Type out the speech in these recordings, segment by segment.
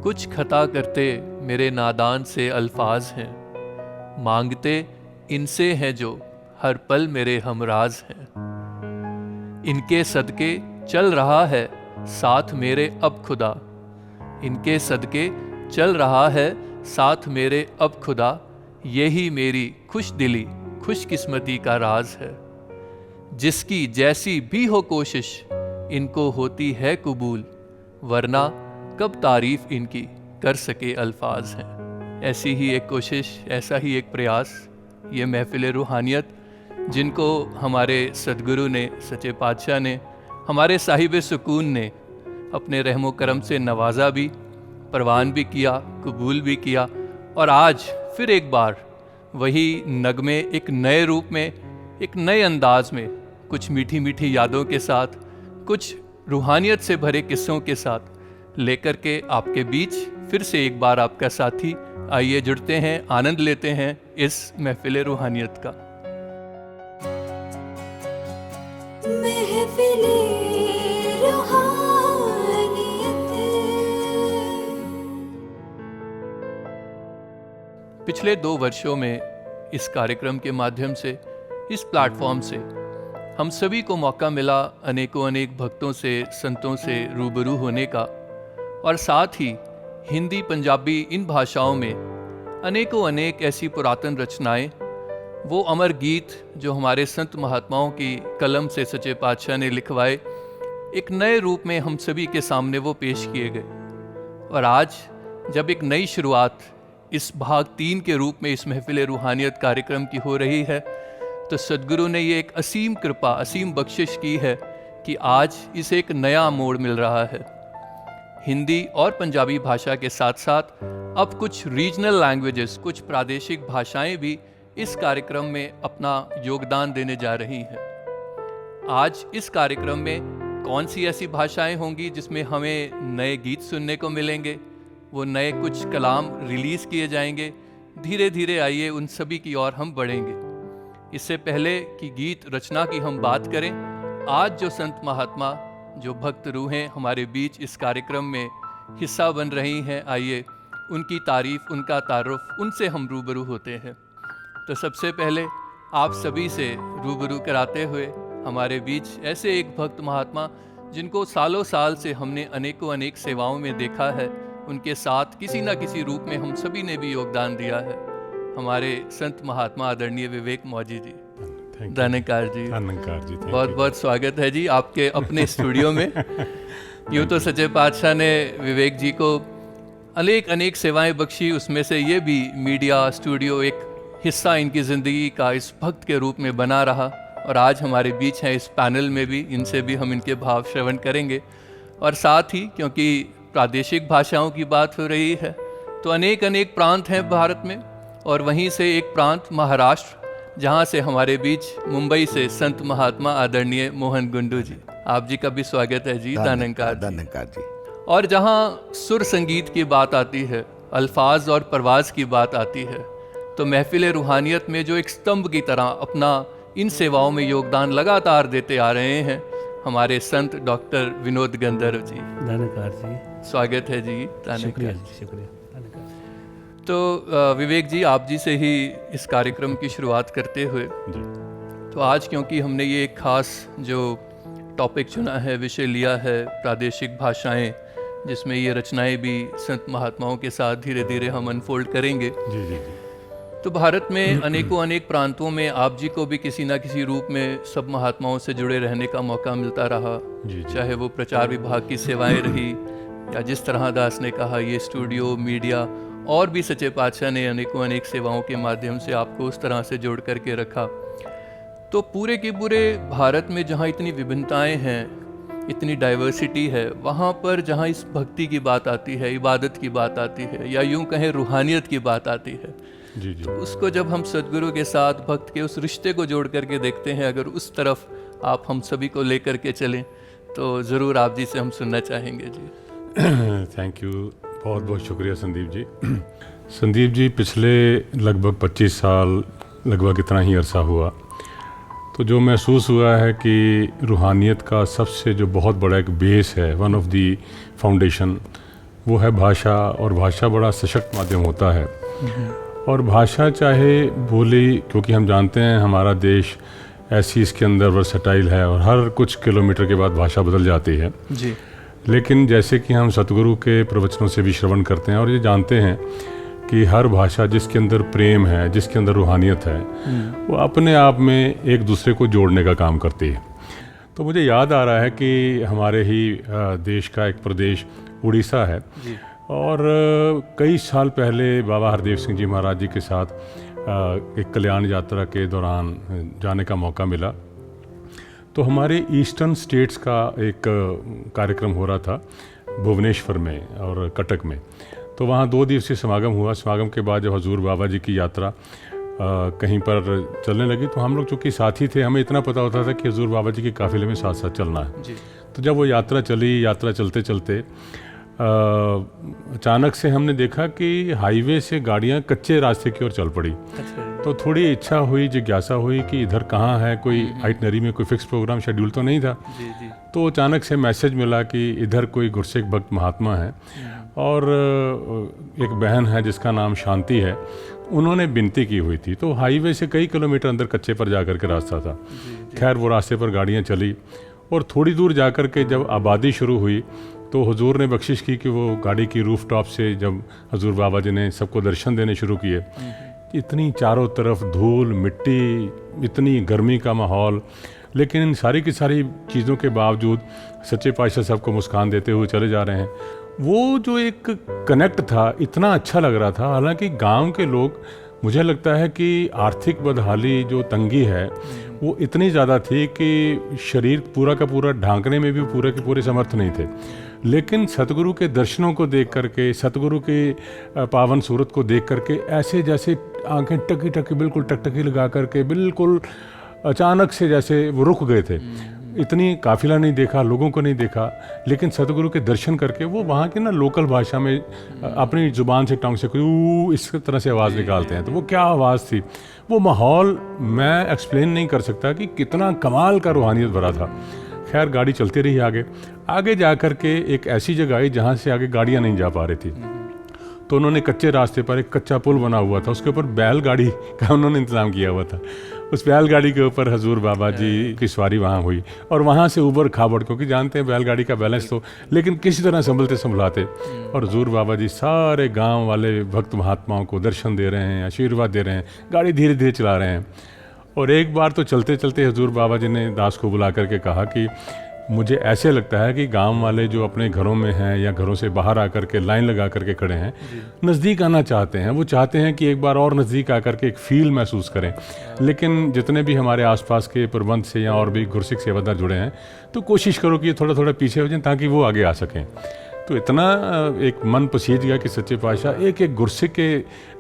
कुछ खता करते मेरे नादान से अल्फाज हैं, मांगते इनसे हैं जो हर पल मेरे हमराज हैं। इनके सदके चल रहा है साथ मेरे अब खुदा, इनके सदके चल रहा है साथ मेरे अब खुदा। यही मेरी खुश दिली खुशकिस्मती का राज है। जिसकी जैसी भी हो कोशिश इनको होती है कबूल, वरना कब तारीफ इनकी कर सके अल्फाज हैं। ऐसी ही एक कोशिश, ऐसा ही एक प्रयास ये महफिल रूहानियत, जिनको हमारे सदगुरु ने, सच्चे पातशाह ने, हमारे साहिब सुकून ने अपने रहमो करम से नवाजा भी, परवान भी किया, कबूल भी किया। और आज फिर एक बार वही नगमे एक नए रूप में, एक नए अंदाज में, कुछ मीठी मीठी यादों के साथ, कुछ रूहानियत से भरे किस्सों के साथ लेकर के आपके बीच फिर से एक बार आपका साथी। आइए जुड़ते हैं, आनंद लेते हैं इस महफिल रूहानियत का। पिछले 2 वर्षों में इस कार्यक्रम के माध्यम से, इस प्लेटफॉर्म से हम सभी को मौका मिला अनेकों अनेक भक्तों से, संतों से रूबरू होने का, और साथ ही हिंदी, पंजाबी इन भाषाओं में अनेकों अनेक ऐसी पुरातन रचनाएं, वो अमर गीत जो हमारे संत महात्माओं की कलम से सच्चे पातशाह ने लिखवाए, एक नए रूप में हम सभी के सामने वो पेश किए गए। और आज जब एक नई शुरुआत इस भाग 3 के रूप में इस महफिल रूहानियत कार्यक्रम की हो रही है, तो सदगुरु ने ये एक असीम कृपा, असीम बख्शिश की है कि आज इसे एक नया मोड़ मिल रहा है। हिंदी और पंजाबी भाषा के साथ साथ अब कुछ रीजनल लैंग्वेजेस, कुछ प्रादेशिक भाषाएं भी इस कार्यक्रम में अपना योगदान देने जा रही हैं। आज इस कार्यक्रम में कौन सी ऐसी भाषाएं होंगी जिसमें हमें नए गीत सुनने को मिलेंगे, वो नए कुछ कलाम रिलीज़ किए जाएंगे। धीरे धीरे आइए उन सभी की ओर हम बढ़ेंगे। इससे पहले कि गीत रचना की हम बात करें, आज जो संत महात्मा, जो भक्त रूहें हमारे बीच इस कार्यक्रम में हिस्सा बन रही हैं, आइए उनकी तारीफ, उनका तारुफ, उनसे हम रूबरू होते हैं। तो सबसे पहले आप सभी से रूबरू कराते हुए हमारे बीच ऐसे एक भक्त महात्मा जिनको सालों साल से हमने अनेकों अनेक सेवाओं में देखा है, उनके साथ किसी न किसी रूप में हम सभी ने भी योगदान दिया है, हमारे संत महात्मा आदरणीय विवेक मौजी जी। धन्यकार जी, बहुत बहुत स्वागत है जी आपके अपने स्टूडियो में। यूँ तो सच्चे पातशाह ने विवेक जी को अनेक अनेक सेवाएं बख्शी, उसमें से ये भी मीडिया स्टूडियो एक हिस्सा इनकी ज़िंदगी का इस भक्त के रूप में बना रहा, और आज हमारे बीच हैं इस पैनल में भी, इनसे भी हम इनके भाव श्रवण करेंगे। और साथ ही क्योंकि प्रादेशिक भाषाओं की बात हो रही है, तो अनेक अनेक प्रांत हैं भारत में, और वहीं से एक प्रांत महाराष्ट्र, जहां से हमारे बीच मुंबई से संत महात्मा आदरणीय मोहन गुंडू जी, आप जी का भी स्वागत है जी। धन्यकार जी। और जहां सुर संगीत की बात आती है, अल्फाज और परवाज की बात आती है, तो महफिल रूहानियत में जो एक स्तंभ की तरह अपना इन सेवाओं में योगदान लगातार देते आ रहे हैं, हमारे संत डॉक्टर विनोद गंधर्व जी। धन्यकार जी, स्वागत है जी। शुक्रिया जी, शुक्रिया। तो विवेक जी, आप जी से ही इस कार्यक्रम की शुरुआत करते हुए, तो आज क्योंकि हमने ये एक खास जो टॉपिक चुना है, विषय लिया है प्रादेशिक भाषाएं, जिसमें ये रचनाएं भी संत महात्माओं के साथ धीरे धीरे हम अनफोल्ड करेंगे। जी जी। तो भारत में अनेकों अनेक प्रांतों में आप जी को भी किसी ना किसी रूप में सब महात्माओं से जुड़े रहने का मौका मिलता रहा, चाहे वो प्रचार विभाग की सेवाएं रही, या जिस तरह दास ने कहा ये स्टूडियो, मीडिया, और भी सच्चे पातशाह ने अनेकों अनेक सेवाओं के माध्यम से आपको उस तरह से जोड़ करके रखा। तो पूरे के पूरे भारत में जहाँ इतनी विभिन्नताएं हैं, इतनी डाइवर्सिटी है, वहाँ पर जहाँ इस भक्ति की बात आती है, इबादत की बात आती है, या यूँ कहें रूहानियत की बात आती है, जी जी, तो उसको जब हम सदगुरु के साथ भक्त के उस रिश्ते को जोड़ करके देखते हैं, अगर उस तरफ आप हम सभी को लेकर के चलें, तो ज़रूर आप जी से हम सुनना चाहेंगे जी। थैंक यू, बहुत बहुत शुक्रिया संदीप जी। संदीप जी, पिछले लगभग 25 साल, लगभग इतना ही अरसा हुआ, तो जो महसूस हुआ है कि रूहानियत का सबसे जो बहुत बड़ा एक बेस है, वन ऑफ दी फाउंडेशन, वो है भाषा। और भाषा बड़ा सशक्त माध्यम होता है। और भाषा चाहे बोली, क्योंकि हम जानते हैं हमारा देश ऐसी इसके अंदर वर्सटाइल है और हर कुछ किलोमीटर के बाद भाषा बदल जाती है जी। लेकिन जैसे कि हम सतगुरु के प्रवचनों से भी श्रवण करते हैं और ये जानते हैं कि हर भाषा जिसके अंदर प्रेम है, जिसके अंदर रूहानियत है, वो अपने आप में एक दूसरे को जोड़ने का काम करती है। तो मुझे याद आ रहा है कि हमारे ही देश का एक प्रदेश उड़ीसा है जी। और कई साल पहले बाबा हरदेव सिंह जी महाराज जी के साथ एक कल्याण यात्रा के दौरान जाने का मौका मिला। तो हमारे ईस्टर्न स्टेट्स का एक कार्यक्रम हो रहा था भुवनेश्वर में और कटक में। तो वहाँ 2 दिवसीय समागम हुआ। समागम के बाद जब हजूर बाबा जी की यात्रा कहीं पर चलने लगी तो हम लोग चूँकि साथी थे, हमें इतना पता होता था कि हजूर बाबा जी के काफ़िले में साथ साथ चलना है जी। तो जब वो यात्रा चली, यात्रा चलते चलते अचानक से हमने देखा कि हाईवे से गाड़ियाँ कच्चे रास्ते की ओर चल पड़ी। तो थोड़ी इच्छा हुई, जिज्ञासा हुई कि इधर कहाँ है, कोई आइटनरी में कोई फिक्स प्रोग्राम शेड्यूल तो नहीं था। जी जी। तो अचानक से मैसेज मिला कि इधर कोई गुरसिख भक्त महात्मा है और एक बहन है जिसका नाम शांति है, उन्होंने विनती की हुई थी। तो हाईवे से कई किलोमीटर अंदर कच्चे पर जा कर के रास्ता था। खैर वो रास्ते पर गाड़ियाँ चली और थोड़ी दूर जा कर के जब आबादी शुरू हुई तो हुजूर ने बख्शिश की कि वो गाड़ी की रूफ टॉप से जब हजूर बाबा जी ने सबको दर्शन देने शुरू किए, इतनी चारों तरफ धूल मिट्टी, इतनी गर्मी का माहौल, लेकिन इन सारी की सारी चीज़ों के बावजूद सच्चे पातशाह सबको मुस्कान देते हुए चले जा रहे हैं। वो जो एक कनेक्ट था इतना अच्छा लग रहा था। हालांकि गांव के लोग, मुझे लगता है कि आर्थिक बदहाली जो तंगी है वो इतनी ज़्यादा थी कि शरीर पूरा का पूरा ढांकने में भी पूरे के पूरे समर्थ नहीं थे, लेकिन सतगुरु के दर्शनों को देख करके, सतगुरु के पावन सूरत को देख करके ऐसे जैसे आंखें टकी टकी बिल्कुल टकटकी लगा करके बिल्कुल अचानक से जैसे वो रुक गए थे। इतनी काफिला नहीं देखा, लोगों को नहीं देखा, लेकिन सतगुरु के दर्शन करके वो वहाँ की ना लोकल भाषा में अपनी ज़ुबान से टंग से कोई इस तरह से आवाज़ निकालते हैं। तो वो क्या आवाज़ थी, वो माहौल मैं एक्सप्लेन नहीं कर सकता कि कितना कमाल का रूहानियत भरा था। खैर गाड़ी चलती रही आगे जा कर के एक ऐसी जगह आई जहाँ से आगे गाड़ियाँ नहीं जा पा रही थी। तो उन्होंने कच्चे रास्ते पर एक कच्चा पुल बना हुआ था, उसके ऊपर बैलगाड़ी का उन्होंने इंतज़ाम किया हुआ था। उस बैलगाड़ी के ऊपर हजूर बाबा जी की सवारी वहाँ हुई और वहाँ से ऊबड़ खाबड़, क्योंकि जानते हैं बैलगाड़ी का बैलेंस तो, लेकिन किसी तरह संभलते संभलाते, और हजूर बाबा जी सारे गांव वाले भक्त महात्माओं को दर्शन दे रहे हैं, आशीर्वाद दे रहे हैं, गाड़ी धीरे धीरे चला रहे हैं। और एक बार तो चलते चलते हजूर बाबा जी ने दास को बुला करके कहा कि मुझे ऐसे लगता है कि गांव वाले जो अपने घरों में हैं या घरों से बाहर आकर के लाइन लगा करके खड़े हैं, नज़दीक आना चाहते हैं। वो चाहते हैं कि एक बार और नज़दीक आकर के एक फील महसूस करें। लेकिन जितने भी हमारे आसपास के प्रबंध से या और भी गुरसिख सेवादार जुड़े हैं, तो कोशिश करो कि थोड़ा थोड़ा पीछे हो जाएं ताकि वो आगे आ सकें। तो इतना एक मन पसीज गया कि सच्चे पातशाह एक एक गुरसिख के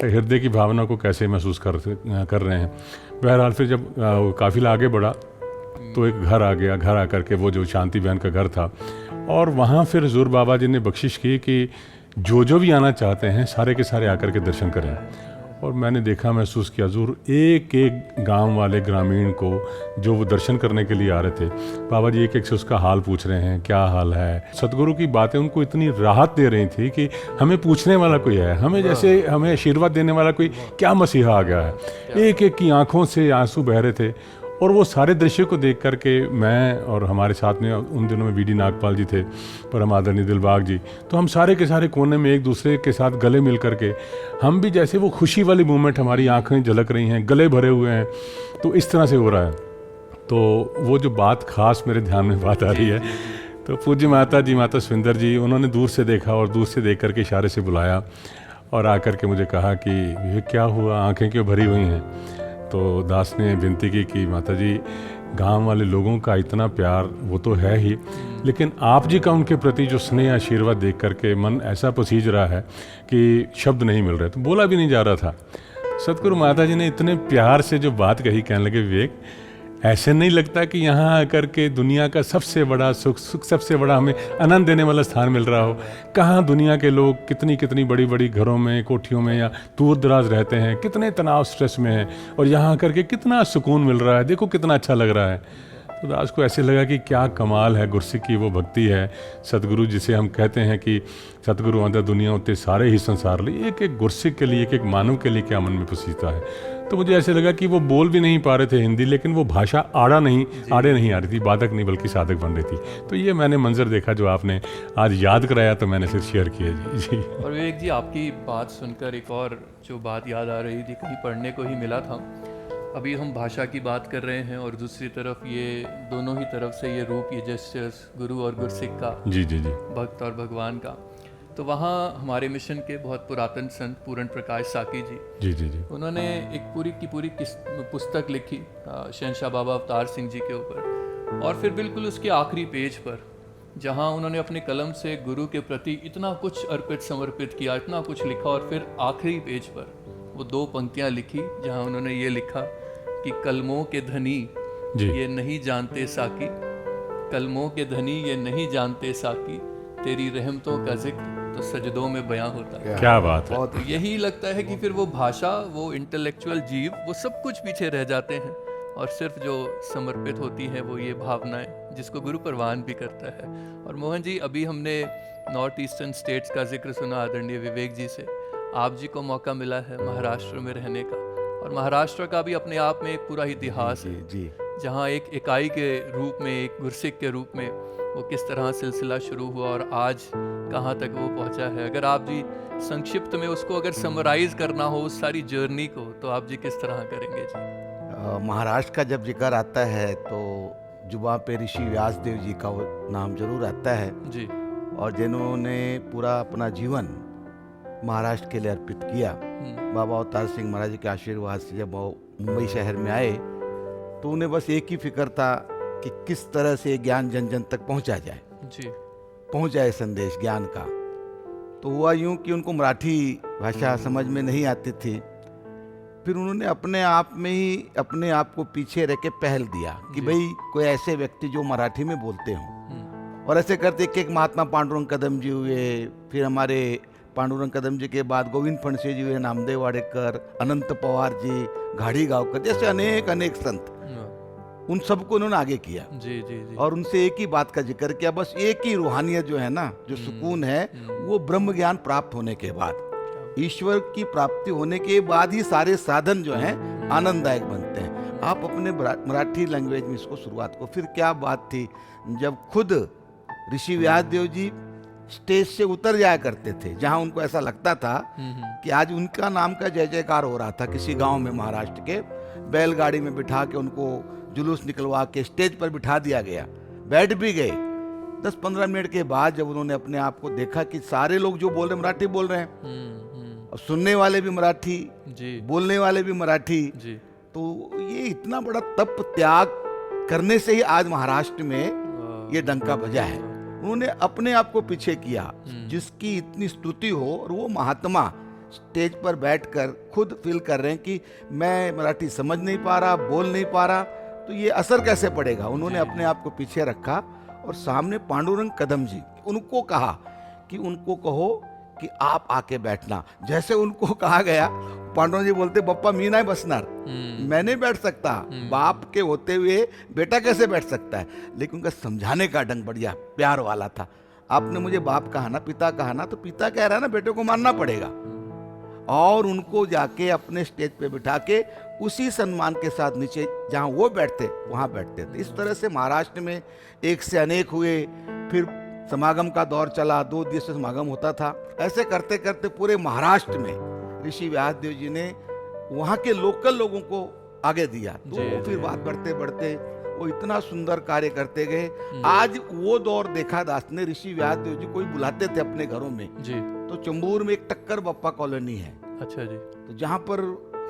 हृदय की भावना को कैसे महसूस कर रहे हैं। बहरहाल फिर जब काफिला आगे बढ़ा तो एक घर आ गया। घर आकर के वो जो शांति बहन का घर था, और वहाँ फिर हजूर बाबा जी ने बख्शिश की कि जो भी आना चाहते हैं सारे के सारे आकर के दर्शन करें। और मैंने देखा, महसूस किया, हजूर एक एक गांव वाले ग्रामीण को जो वो दर्शन करने के लिए आ रहे थे, बाबा जी एक एक से उसका हाल पूछ रहे हैं, क्या हाल है। सतगुरु की बातें उनको इतनी राहत दे रही थी कि हमें पूछने वाला कोई है, हमें जैसे हमें आशीर्वाद देने वाला कोई क्या मसीहा आ गया है। एक एक की आंखों से आंसू बह रहे थे। और वो सारे दृश्य को देख करके मैं और हमारे साथ में उन दिनों में वीडी नागपाल जी थे, परम आदरणीय दिलबाग जी, तो हम सारे के सारे कोने में एक दूसरे के साथ गले मिल करके हम भी जैसे वो खुशी वाली मूवमेंट, हमारी आंखें झलक रही हैं, गले भरे हुए हैं, तो इस तरह से हो रहा है। तो वो जो बात खास मेरे ध्यान में बात आ रही है, तो पूज्य माता जी, माता सुविंदर जी, उन्होंने दूर से देखा और दूर से देख करके इशारे से बुलाया और आकर के मुझे कहा कि ये क्या हुआ, आँखें क्यों भरी हुई हैं। तो दास ने विनती की कि माता जी, गांव वाले लोगों का इतना प्यार वो तो है ही, लेकिन आप जी का उनके प्रति जो स्नेह आशीर्वाद देख करके मन ऐसा पसीज रहा है कि शब्द नहीं मिल रहे। तो बोला भी नहीं जा रहा था। सतगुरु माता जी ने इतने प्यार से जो बात कही, कहने लगे, विवेक, ऐसे नहीं लगता कि यहाँ आकर के दुनिया का सबसे बड़ा सुख सबसे बड़ा हमें आनंद देने वाला स्थान मिल रहा हो। कहाँ दुनिया के लोग कितनी कितनी बड़ी बड़ी घरों में, कोठियों में या दूर दराज रहते हैं, कितने तनाव स्ट्रेस में हैं, और यहाँ आकर के कितना सुकून मिल रहा है, देखो कितना अच्छा लग रहा है। तो दास को ऐसे लगा कि क्या कमाल है, गुरसिक की वो भक्ति है। सतगुरु जिसे हम कहते हैं कि सतगुरु आंदा दुनिया उतने सारे ही संसार लिए, एक एक गुरसिक के लिए, एक एक मानव के लिए क्या मन में पसीता है। तो मुझे ऐसे लगा कि वो बोल भी नहीं पा रहे थे हिंदी, लेकिन वो भाषा आड़े नहीं आ रही थी, बाधक नहीं बल्कि साधक बन रही थी। तो ये मैंने मंजर देखा जो आपने आज याद कराया, तो मैंने फिर शेयर किया जी। और विवेक जी, आपकी बात सुनकर एक और जो बात याद आ रही थी, कहीं पढ़ने को ही मिला था। अभी हम भाषा की बात कर रहे हैं और दूसरी तरफ ये दोनों ही तरफ से ये रूप, ये जेस्चर्स, गुरु और गुरसिक का, जी जी जी, भक्त और भगवान का। तो वहाँ हमारे मिशन के बहुत पुरातन संत पूर्ण प्रकाश साकी जी, जी जी जी, उन्होंने एक पूरी की पूरी पुस्तक लिखी शहंशाह बाबा अवतार सिंह जी के ऊपर। और फिर बिल्कुल उसके आखिरी पेज पर, जहाँ उन्होंने अपने कलम से गुरु के प्रति इतना कुछ अर्पित समर्पित किया, इतना कुछ लिखा, और फिर आखिरी पेज पर वो 2 पंक्तियाँ लिखी जहाँ उन्होंने ये लिखा कि कलमों के धनी ये नहीं जानते साकी, कलमों के धनी ये नहीं जानते साकी, तेरी रहमतों का जिक्र तो सजदों में बयां होता है। क्या बात है। तो यही लगता है कि फिर वो भाषा, वो इंटेलेक्चुअल जीव, वो सब कुछ पीछे रह जाते हैं और सिर्फ जो समर्पित होती है वो ये भावनाएं, जिसको गुरु परवान भी करता है। और मोहन जी, अभी हमने नॉर्थ ईस्टर्न स्टेट्स का जिक्र सुना आदरणीय विवेक जी से। आप जी को मौका मिला है महाराष्ट्र में रहने का, और महाराष्ट्र का भी अपने आप में एक पूरा इतिहास है, जहाँ एक इकाई के रूप में, एक गुरसिक के रूप में वो किस तरह सिलसिला शुरू हुआ और आज कहाँ तक वो पहुँचा है। अगर आप जी संक्षिप्त में उसको अगर समराइज करना हो उस सारी जर्नी को, तो आप जी किस तरह करेंगे जी? महाराष्ट्र का जब जिक्र आता है तो जुबान पे ऋषि व्यासदेव जी का नाम जरूर आता है जी, और जिन्होंने पूरा अपना जीवन महाराष्ट्र के लिए अर्पित किया। बाबा अवतार सिंह महाराज जी के आशीर्वाद से जब वो मुंबई शहर में आए तो उन्हें बस एक ही फिक्र था कि किस तरह से ज्ञान जन जन तक पहुंचा जाए जी, पहुंच जाए संदेश ज्ञान का। तो हुआ यूं कि उनको मराठी भाषा समझ में नहीं आती थी। फिर उन्होंने अपने आप में ही अपने आप को पीछे रह के पहल दिया कि भाई कोई ऐसे व्यक्ति जो मराठी में बोलते हों। और ऐसे करते एक महात्मा पांडुरंग कदम जी हुए, फिर हमारे पांडुरंग कदम जी के बाद गोविंद फणसे जी हुए, नामदेव वाडेकर, अनंत पवार जी, घाड़ी गांवकर, जैसे अनेक अनेक संत, उन सबको उन्होंने आगे किया। जी जी जी, और उनसे एक ही बात का जिक्र किया, बस एक ही रूहानियत जो है ना, जो सुकून है, वो ब्रह्म ज्ञान प्राप्त होने के बाद, ईश्वर की प्राप्ति होने के बाद ही सारे साधन जो हैं आनंददायक बनते हैं। आप अपने मराठी लैंग्वेज में इसको शुरुआत को, फिर क्या बात थी जब खुद ऋषि व्यासदेव जी स्टेज से उतर जाया करते थे, जहां उनको ऐसा लगता था कि आज उनका नाम का जय जयकार हो रहा था। किसी गांव में महाराष्ट्र के बैलगाड़ी में बिठा के उनको जुलूस निकलवा के स्टेज पर बिठा दिया गया, बैठ भी गए। 10-15 मिनट के बाद जब उन्होंने अपने आप को देखा कि सारे लोग जो बोल रहे मराठी बोल रहे हैं, और सुनने वाले भी मराठी जी, बोलने वाले भी मराठी जी, तो ये इतना बड़ा तप त्याग करने से ही आज महाराष्ट्र में ये डंका बजा है। उन्होंने अपने आप को पीछे किया, जिसकी इतनी स्तुति हो, और वो महात्मा स्टेज पर बैठकर खुद फील कर रहे हैं कि मैं मराठी समझ नहीं पा रहा, बोल नहीं पा रहा, तो ये असर कैसे पड़ेगा। उन्होंने अपने आप को पीछे रखा और सामने पांडुरंग कदम जी, उनको कहा कि उनको कहो कि आप आके बैठना। जैसे उनको कहा गया, पांडुरंग जी बोलते, बप्पा मी नहीं बसनार, मैं नहीं बैठ सकता, बाप के होते हुए बेटा कैसे बैठ सकता है। लेकिन उनका समझाने का ढंग बढ़िया प्यार वाला था। आपने मुझे बाप कहा ना, पिता कहा ना, तो पिता कह रहा है ना, बेटे को मानना पड़ेगा। और उनको जाके अपने स्टेज पे बिठा के उसी सम्मान के साथ नीचे जहाँ वो बैठते वहाँ बैठते थे। इस तरह से महाराष्ट्र में एक से अनेक हुए। फिर समागम का दौर चला, 2 दिवसीय समागम होता था। ऐसे करते करते पूरे महाराष्ट्र में ऋषि व्यासदेव जी ने वहाँ के लोकल लोगों को आगे दिया। तो फिर बात बढ़ते बढ़ते वो इतना सुंदर कार्य करते गए। आज वो दौर देखा दास ने, ऋषि व्यासदेव जी कोई बुलाते थे अपने घरों में जी, तो चंबूर में एक टक्कर बप्पा कॉलोनी है। अच्छा जी। तो जहाँ पर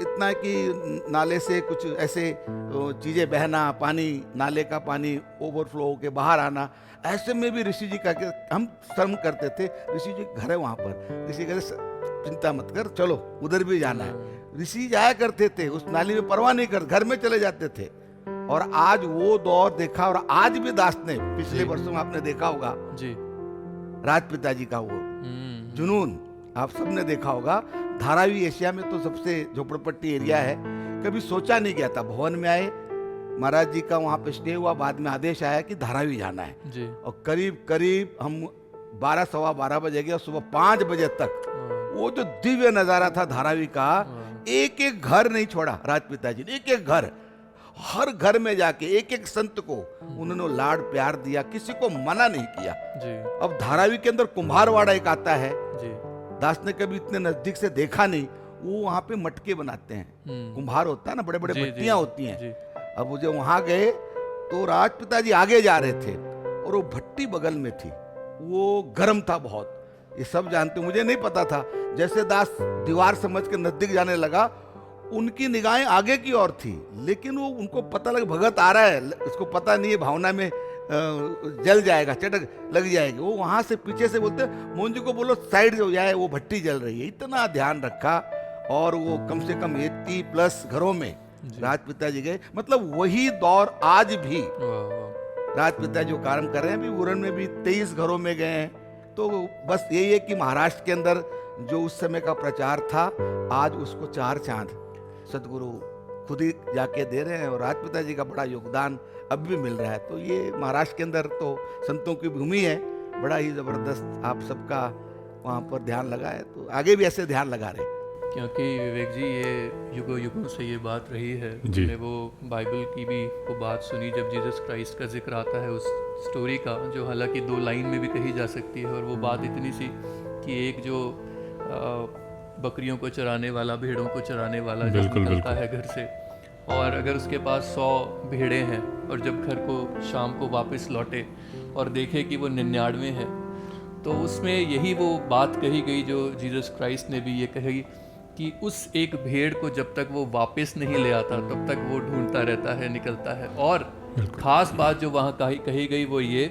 इतना है कि नाले से कुछ ऐसे चीजें बहना, पानी, नाले का पानी ओवरफ्लो होके बाहर आना, ऐसे में भी ऋषि जी का हम शर्म करते थे। ऋषि जी घर है वहाँ पर, ऋषि कहते चिंता मत कर, चलो उधर भी जाना है। ऋषि जाया करते थे, उस नाली में परवाह नहीं कर, घर में चले जाते थे। और आज वो दौर देखा, और आज भी दास ने पिछले वर्षों में आपने देखा होगा जी, राजपिता जी का वो जुनून आप सबने देखा होगा। धारावी एशिया में तो सबसे झोपड़पट्टी एरिया है। कभी सोचा नहीं गया था, भवन में आए, महाराज जी का वहाँ पे स्टे हुआ। बाद में आदेश आया कि धारावी जाना है जी। और करीब करीब हम 12 सवा 12 बजे गए और सुबह 5 बजे तक वो जो दिव्य नज़ारा था धारावी का, एक एक घर नहीं छोड़ा राजपिता जी ने, एक एक घर, हर घर में जाके एक एक संत को उन्होंने लाड प्यार दिया, किसी को मना नहीं किया जी। अब धारावी के अंदर कुम्हारवाड़ा एक आता है, जी। दास ने कभी इतने नजदीक से देखा नहीं। वो वहाँ पे मटके बनाते हैं, कुम्हार होता है ना, बड़े बड़े जी, भट्टियाँ जी, होती हैं। जी। अब मुझे वहाँ गए तो राजपिता जी आगे जा रहे थे और वो भट्टी बगल में थी, वो गर्म था बहुत, ये सब जानते, मुझे नहीं पता था। जैसे दास दीवार समझ के नजदीक जाने लगा, उनकी निगाहें आगे की ओर थी, लेकिन वो उनको पता लगा भगत आ रहा है, इसको पता नहीं है, भावना में जल जाएगा, चटक लग जाएगी। वो वहां से पीछे से बोलते मोहन जी को बोलो साइड हो जाए, वो भट्टी जल रही है। इतना ध्यान रखा और वो कम से कम 80+ घरों में राजपिता जी गए। मतलब वही दौर आज भी राजपिता जो कार्य कर रहे हैं, अभी उरण में भी 23 घरों में गए हैं। तो बस यही है कि महाराष्ट्र के अंदर जो उस समय का प्रचार था, आज उसको 4 चांद सदगुरु खुद ही जाके दे रहे हैं और राजपिता जी का बड़ा योगदान अब भी मिल रहा है। तो ये महाराष्ट्र के अंदर तो संतों की भूमि है, बड़ा ही जबरदस्त आप सबका वहाँ पर ध्यान लगा है, तो आगे भी ऐसे ध्यान लगा रहे। क्योंकि विवेक जी ये युगों युगों से ये बात रही है। जी। हमने वो बाइबल की भी वो बात सुनी जब जीसस क्राइस्ट का जिक्र आता है उस स्टोरी का, जो हालांकि 2 लाइन में भी कही जा सकती है, और वो बात इतनी सी कि एक जो बकरियों को चराने वाला, भेड़ों को चराने वाला जब निकलता है घर से, और अगर उसके पास 100 भेड़ें हैं और जब घर को शाम को वापस लौटे और देखे कि वो 99 हैं, तो उसमें यही वो बात कही गई जो जीसस क्राइस्ट ने भी ये कही कि उस एक भेड़ को जब तक वो वापस नहीं ले आता तब तक वो ढूंढता रहता है, निकलता है। और ख़ास बात जो वहाँ कही गई वो ये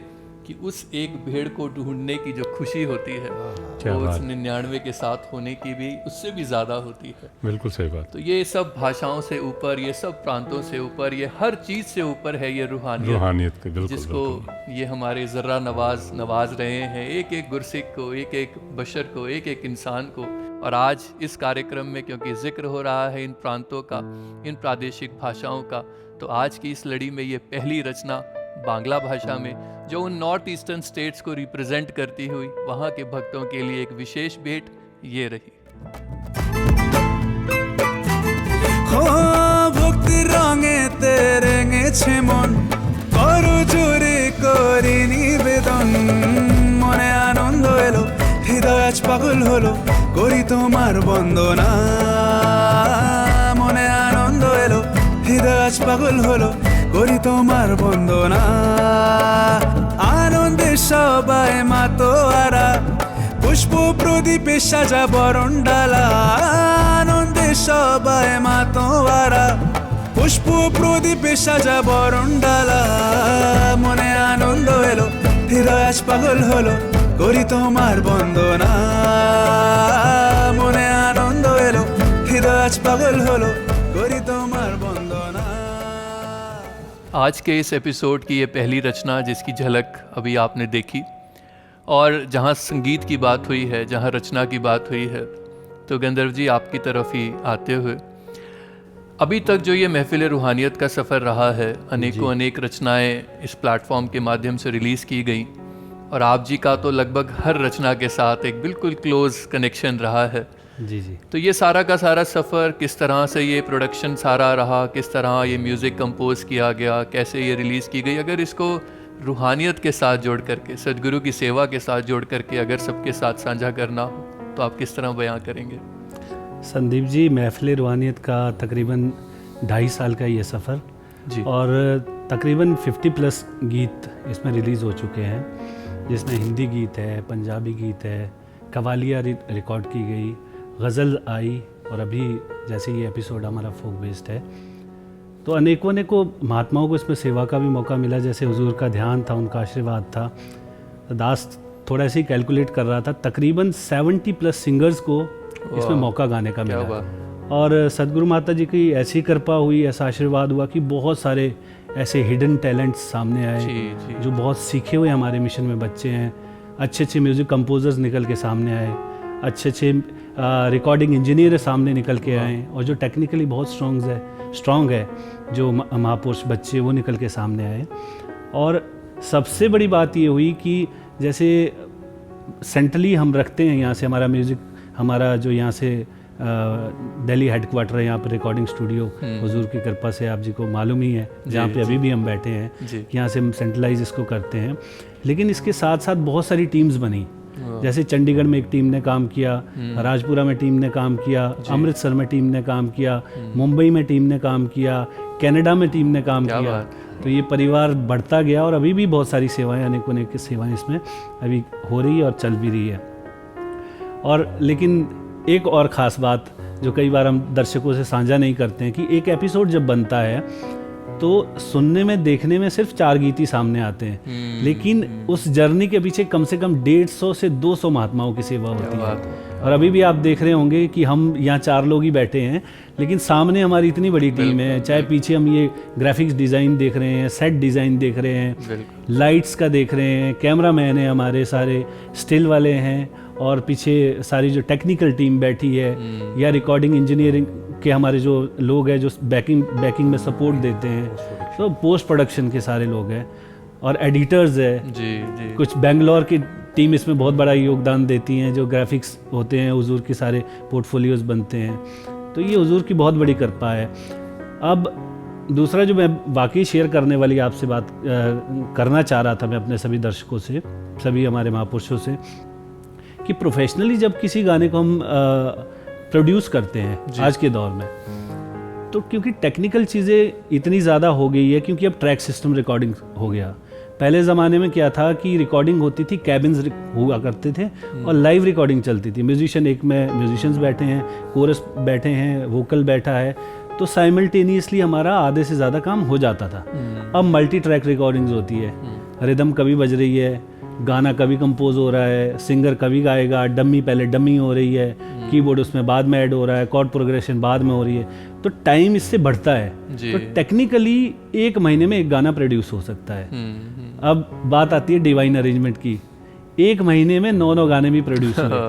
कि उस एक भेड़ को ढूंढने की जो खुशी होती है वो उस 99 के साथ होने की भी उससे भी ज़्यादा होती है। बिल्कुल सही बात। तो ये सब भाषाओं से ऊपर, ये सब प्रांतों से ऊपर, ये हर चीज़ से ऊपर है ये रूहानियत के, बिल्कुल, जिसको ये हमारे ज़र्रा नवाज रहे हैं, एक एक गुरसिक को, एक एक बशर को, एक एक इंसान को। और आज इस कार्यक्रम में क्योंकि जिक्र हो रहा है इन प्रांतों का, इन प्रादेशिक भाषाओं का, तो आज की इस लड़ी में ये पहली रचना बांग्ला भाषा में जो उन नॉर्थ ईस्टर्न स्टेट्स को रिप्रेजेंट करती हुई वहाँ के भक्तों के लिए एक विशेष भेंट ये रही। हो भक्ति रंगे तेरे गेछे मन करो जोरे करी निवेदन मने आनंद एलो हृदय आज पागल हलो करी तोमार बंदना मने आनंद एलो हृदय आज पागल हलो करी तोमार बंदना आनंदे सबाई मातोआरा पुष्प प्रदीपे साजा बरণ डाला आनंदे सबाई मातोआरा पुष्प प्रदीपे साजा बरণ डाला मने आनंद एलो हृदय आज पागल हलो करी तोमार बंदना मने आनंद एलो हृदय आज पागल हलो करी तोमार बंदना। आज के इस एपिसोड की ये पहली रचना जिसकी झलक अभी आपने देखी, और जहाँ संगीत की बात हुई है, जहाँ रचना की बात हुई है, तो गंधर्व जी आपकी तरफ ही आते हुए अभी तक जो ये महफिल रूहानियत का सफ़र रहा है, अनेक रचनाएं इस प्लेटफॉर्म के माध्यम से रिलीज़ की गई, और आप जी का तो लगभग हर रचना के साथ एक बिल्कुल क्लोज कनेक्शन रहा है। जी जी। तो ये सारा का सारा सफ़र, किस तरह से ये प्रोडक्शन सारा रहा, किस तरह ये म्यूज़िक कंपोज किया गया, कैसे ये रिलीज़ की गई, अगर इसको रूहानियत के साथ जोड़ करके, सदगुरु की सेवा के साथ जोड़ करके अगर सबके साथ साझा करना हो तो आप किस तरह बयां करेंगे? संदीप जी, महफिल रूहानियत का तकरीबन 2.5 साल का ये सफ़र जी, और तकरीबन 50+ गीत इसमें रिलीज़ हो चुके हैं, जिसमें हिंदी गीत है, पंजाबी गीत है, कवालियाँ रिकॉर्ड की गई, गज़ल आई, और अभी जैसे ये एपिसोड हमारा फोक बेस्ड है। तो अनेकों महात्माओं को इसमें सेवा का भी मौका मिला, जैसे हुजूर का ध्यान था, उनका आशीर्वाद था। तो दास थोड़ा ऐसे ही कैलकुलेट कर रहा था, तकरीबन 70+ सिंगर्स को इसमें मौका गाने का मिला, और सदगुरु माता जी की ऐसी कृपा हुई, ऐसा आशीर्वाद हुआ कि बहुत सारे ऐसे हिडन टैलेंट्स सामने आए जी। जो बहुत सीखे हुए हमारे मिशन में बच्चे हैं। अच्छे म्यूज़िक कंपोजर्स निकल के सामने आए, अच्छे रिकॉर्डिंग इंजीनियर सामने निकल के आए, और जो टेक्निकली बहुत स्ट्रॉन्ग है जो महापुरुष बच्चे, वो निकल के सामने आए। और सबसे बड़ी बात ये हुई कि जैसे सेंट्रली हम रखते हैं यहाँ से हमारा म्यूज़िक, हमारा जो यहाँ से दिल्ली हेडक्वार्टर है, यहाँ पर रिकॉर्डिंग स्टूडियो हुजूर की कृपा से आप जी को मालूम ही है, जहाँ पे अभी भी हम बैठे हैं, यहाँ से हम सेंट्रलाइज इसको करते हैं। लेकिन इसके साथ साथ बहुत सारी टीम्स बनी, जैसे चंडीगढ़ में एक टीम ने काम किया, राजपुरा में टीम ने काम किया, अमृतसर में टीम ने काम किया, मुंबई में टीम ने काम किया, कनाडा में टीम ने काम किया। तो ये परिवार बढ़ता गया और अभी भी बहुत सारी सेवाएं, अनेक सेवाएं इसमें अभी हो रही है और चल भी रही है। और लेकिन एक और ख़ास बात जो कई बार हम दर्शकों से साझा नहीं करते हैं कि एक एपिसोड जब बनता है तो सुनने में, देखने में सिर्फ 4 गीत ही सामने आते हैं, लेकिन उस जर्नी के पीछे कम से कम 150 से 200 महात्माओं की सेवा होती है। और अभी भी आप देख रहे होंगे कि हम यहाँ 4 लोग ही बैठे हैं, लेकिन सामने हमारी इतनी बड़ी टीम है, चाहे पीछे हम ये ग्राफिक्स डिज़ाइन देख रहे हैं, सेट डिज़ाइन देख रहे हैं, लाइट्स का देख रहे हैं, कैमरा मैन है हमारे सारे, स्टिल वाले हैं, और पीछे सारी जो टेक्निकल टीम बैठी है, या रिकॉर्डिंग इंजीनियरिंग के हमारे जो लोग हैं जो बैकिंग में सपोर्ट देते हैं, तो पोस्ट प्रोडक्शन के सारे लोग हैं, और एडिटर्स है जी। कुछ बेंगलोर की टीम इसमें बहुत बड़ा योगदान देती हैं, जो ग्राफिक्स होते हैं, हुजूर के सारे पोर्टफोलियोज बनते हैं। तो ये हुजूर की बहुत बड़ी कृपा है। अब दूसरा जो मैं वाकई शेयर करने वाली आपसे बात करना चाह रहा था मैं अपने सभी दर्शकों से, सभी हमारे महापुरुषों से, कि प्रोफेशनली जब किसी गाने को हम प्रोड्यूस करते हैं आज के दौर में, तो क्योंकि टेक्निकल चीज़ें इतनी ज़्यादा हो गई है, क्योंकि अब ट्रैक सिस्टम रिकॉर्डिंग हो गया। पहले ज़माने में क्या था कि रिकॉर्डिंग होती थी, कैबिन्स हुआ करते थे और लाइव रिकॉर्डिंग चलती थी। म्यूजिशियन, एक में म्यूजिशियंस बैठे हैं, कोरस बैठे हैं, वोकल बैठा है, तो साइमल्टेनियसली हमारा आधे से ज़्यादा काम हो जाता था। अब मल्टी ट्रैक रिकॉर्डिंग्स होती है, रिदम कभी बज रही है, गाना कभी कंपोज हो रहा है, सिंगर कभी गाएगा, डमी पहले डमी हो रही है, कीबोर्ड उसमें बाद में ऐड हो रहा है, कॉर्ड प्रोग्रेशन बाद में हो रही है, तो टाइम इससे बढ़ता है। तो टेक्निकली 1 महीने में एक गाना प्रोड्यूस हो सकता है। अब बात आती है डिवाइन अरेंजमेंट की, 1 महीने में 9 गाने भी प्रोड्यूस हुए।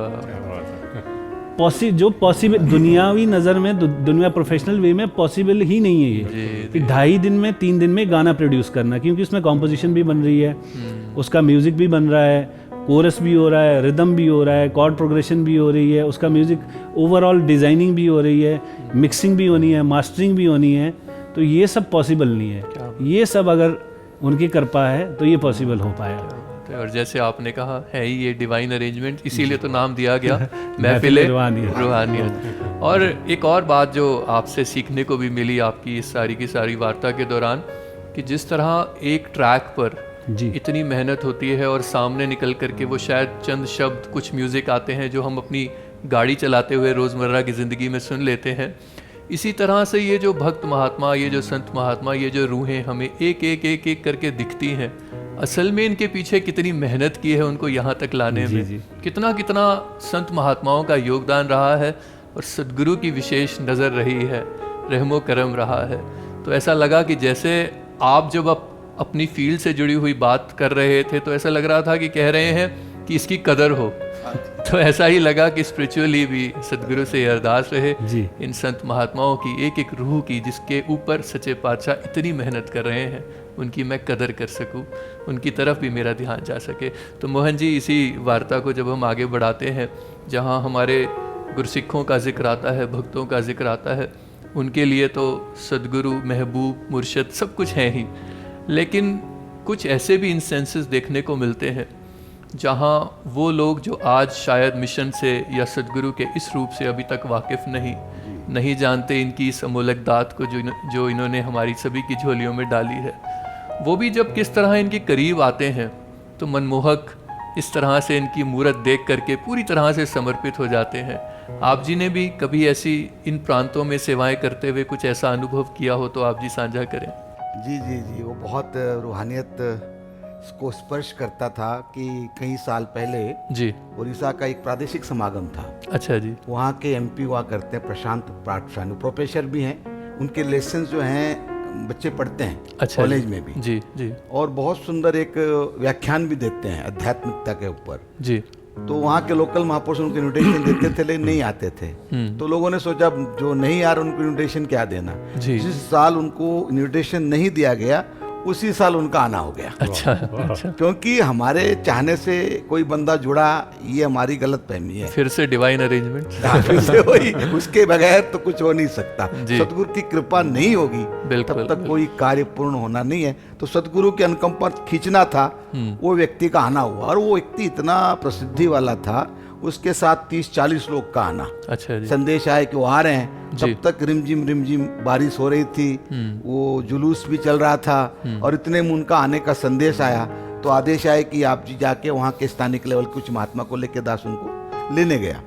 जो पॉसिबल दुनियावी नज़र में, दुनिया प्रोफेशनल वे में पॉसिबल ही नहीं है ये कि 2.5 दिन में 3 दिन में गाना प्रोड्यूस करना, क्योंकि उसमें कॉम्पोजिशन भी बन रही है, उसका म्यूज़िक भी बन रहा है, कोरस भी हो रहा है, रिदम भी हो रहा है, कॉर्ड प्रोग्रेशन भी हो रही है, उसका म्यूज़िक ओवरऑल डिज़ाइनिंग भी हो रही है, मिक्सिंग भी होनी है, मास्टरिंग भी होनी है। तो ये सब पॉसिबल नहीं है। ये सब अगर उनकी कृपा है तो ये पॉसिबल हो पाया। और जैसे आपने कहा है ही ये डिवाइन अरेंजमेंट, इसीलिए तो नाम दिया गया महफिल रूहानियत। और एक और बात जो आपसे सीखने को भी मिली आपकी इस सारी की सारी वार्ता के दौरान, कि जिस तरह एक ट्रैक पर इतनी मेहनत होती है और सामने निकल करके वो शायद चंद शब्द, कुछ म्यूज़िक आते हैं जो हम अपनी गाड़ी चलाते हुए रोज़मर्रा की ज़िंदगी में सुन लेते हैं, इसी तरह से ये जो भक्त महात्मा, ये जो संत महात्मा, ये जो रूहें हमें एक एक करके दिखती हैं, असल में इनके पीछे कितनी मेहनत की है उनको यहाँ तक लाने में, कितना संत महात्माओं का योगदान रहा है और सद्गुरु की विशेष नज़र रही है, रहमो करम रहा है। तो ऐसा लगा कि जैसे आप जब अपनी फील्ड से जुड़ी हुई बात कर रहे थे तो ऐसा लग रहा था कि कह रहे हैं कि इसकी कदर हो। तो ऐसा ही लगा कि स्पिरिचुअली भी सद्गुरु से अरदास रहे इन संत महात्माओं की, एक रूह की, जिसके ऊपर सच्चे पातशाह इतनी मेहनत कर रहे हैं, उनकी मैं कदर कर सकूं, उनकी तरफ भी मेरा ध्यान जा सके। तो मोहन जी, इसी वार्ता को जब हम आगे बढ़ाते हैं, जहां हमारे गुरसिखों का जिक्र आता है, भक्तों का जिक्र आता है, उनके लिए तो सद्गुरु, महबूब, मुर्शद सब कुछ है ही, लेकिन कुछ ऐसे भी इंस्टेंसेस देखने को मिलते हैं जहाँ वो लोग जो आज शायद मिशन से या सद्गुरु के इस रूप से अभी तक वाकिफ़ नहीं जानते इनकी इस अमूलक दात को जो इन्होंने हमारी सभी की झोलियों में डाली है, वो भी जब किस तरह इनके करीब आते हैं तो मनमोहक इस तरह से इनकी मूरत देख करके पूरी तरह से समर्पित हो जाते हैं। आप जी ने भी कभी ऐसी इन प्रांतों में सेवाएं करते हुए कुछ ऐसा अनुभव किया हो तो आप जी साझा करें। जी, वो बहुत रूहानियत को स्पर्श करता था कि कई साल पहले जी उड़ीसा का एक प्रादेशिक समागम था। अच्छा जी। वहाँ के MP हुआ करते हैं प्रशांत पाठशानु, प्रोफेसर भी हैं, उनके लेसन जो हैं बच्चे पढ़ते हैं। अच्छा, कॉलेज में भी। जी। और बहुत सुंदर एक व्याख्यान भी देते हैं आध्यात्मिकता के ऊपर जी। तो वहाँ के लोकल महापुरुष उनको इन्विटेशन देते थे लेकिन नहीं आते थे। तो लोगों ने सोचा जो नहीं आ रहे उनको इन्विटेशन क्या देना। जी। जिस साल उनको इन्विटेशन नहीं दिया गया उसी साल उनका आना हो गया। अच्छा अच्छा, क्योंकि हमारे चाहने से कोई बंदा जुड़ा, ये हमारी गलत फहमी है। फिर से डिवाइन अरेंजमेंट। फिर से वही, उसके बगैर तो कुछ हो नहीं सकता। जी। सदगुरु की कृपा नहीं होगी बिल्कुल, तब तक कोई कार्य पूर्ण होना नहीं है। तो सदगुरु के अनुकंपा खींचना था, वो व्यक्ति का आना हुआ। और वो व्यक्ति इतना प्रसिद्धि वाला था, उसके साथ 30-40 लोग का आना। अच्छा जी। संदेश आए कि वो आ रहे हैं। जी। तब तक रिमझिम बारिश हो रही थी, वो जुलूस भी चल रहा था और इतने में उनका आने का संदेश आया। तो आदेश आए कि आप जी जाके वहाँ के स्थानिक लेवल के कुछ महात्मा को लेके दास उनको लेने गया।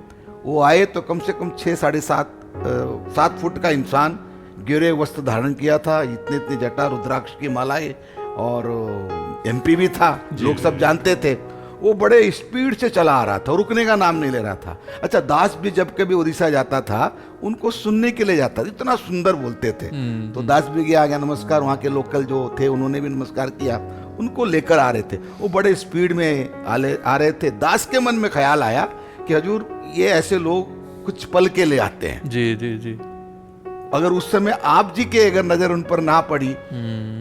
वो आए तो कम से कम 6-7.5 फुट का इंसान, गिरे वस्त्र धारण किया था, इतने इतने जटा, रुद्राक्ष की मालाएं, और एमपी भी था, लोग सब जानते थे। वो बड़े स्पीड से चला आ रहा था, रुकने का नाम नहीं ले रहा था। अच्छा, दास भी जब कभी उड़ीसा जाता था उनको सुनने के लिए जाता था, इतना सुंदर बोलते थे। तो दास भी गया, आगे नमस्कार, वहाँ के लोकल जो थे उन्होंने भी नमस्कार किया, उनको लेकर आ रहे थे। वो बड़े स्पीड में आ रहे थे। दास के मन में ख्याल आया कि हजूर ये ऐसे लोग कुछ पल के ले आते हैं, जी जी जी। अगर उस समय आप जी के अगर नजर उन पर ना पड़ी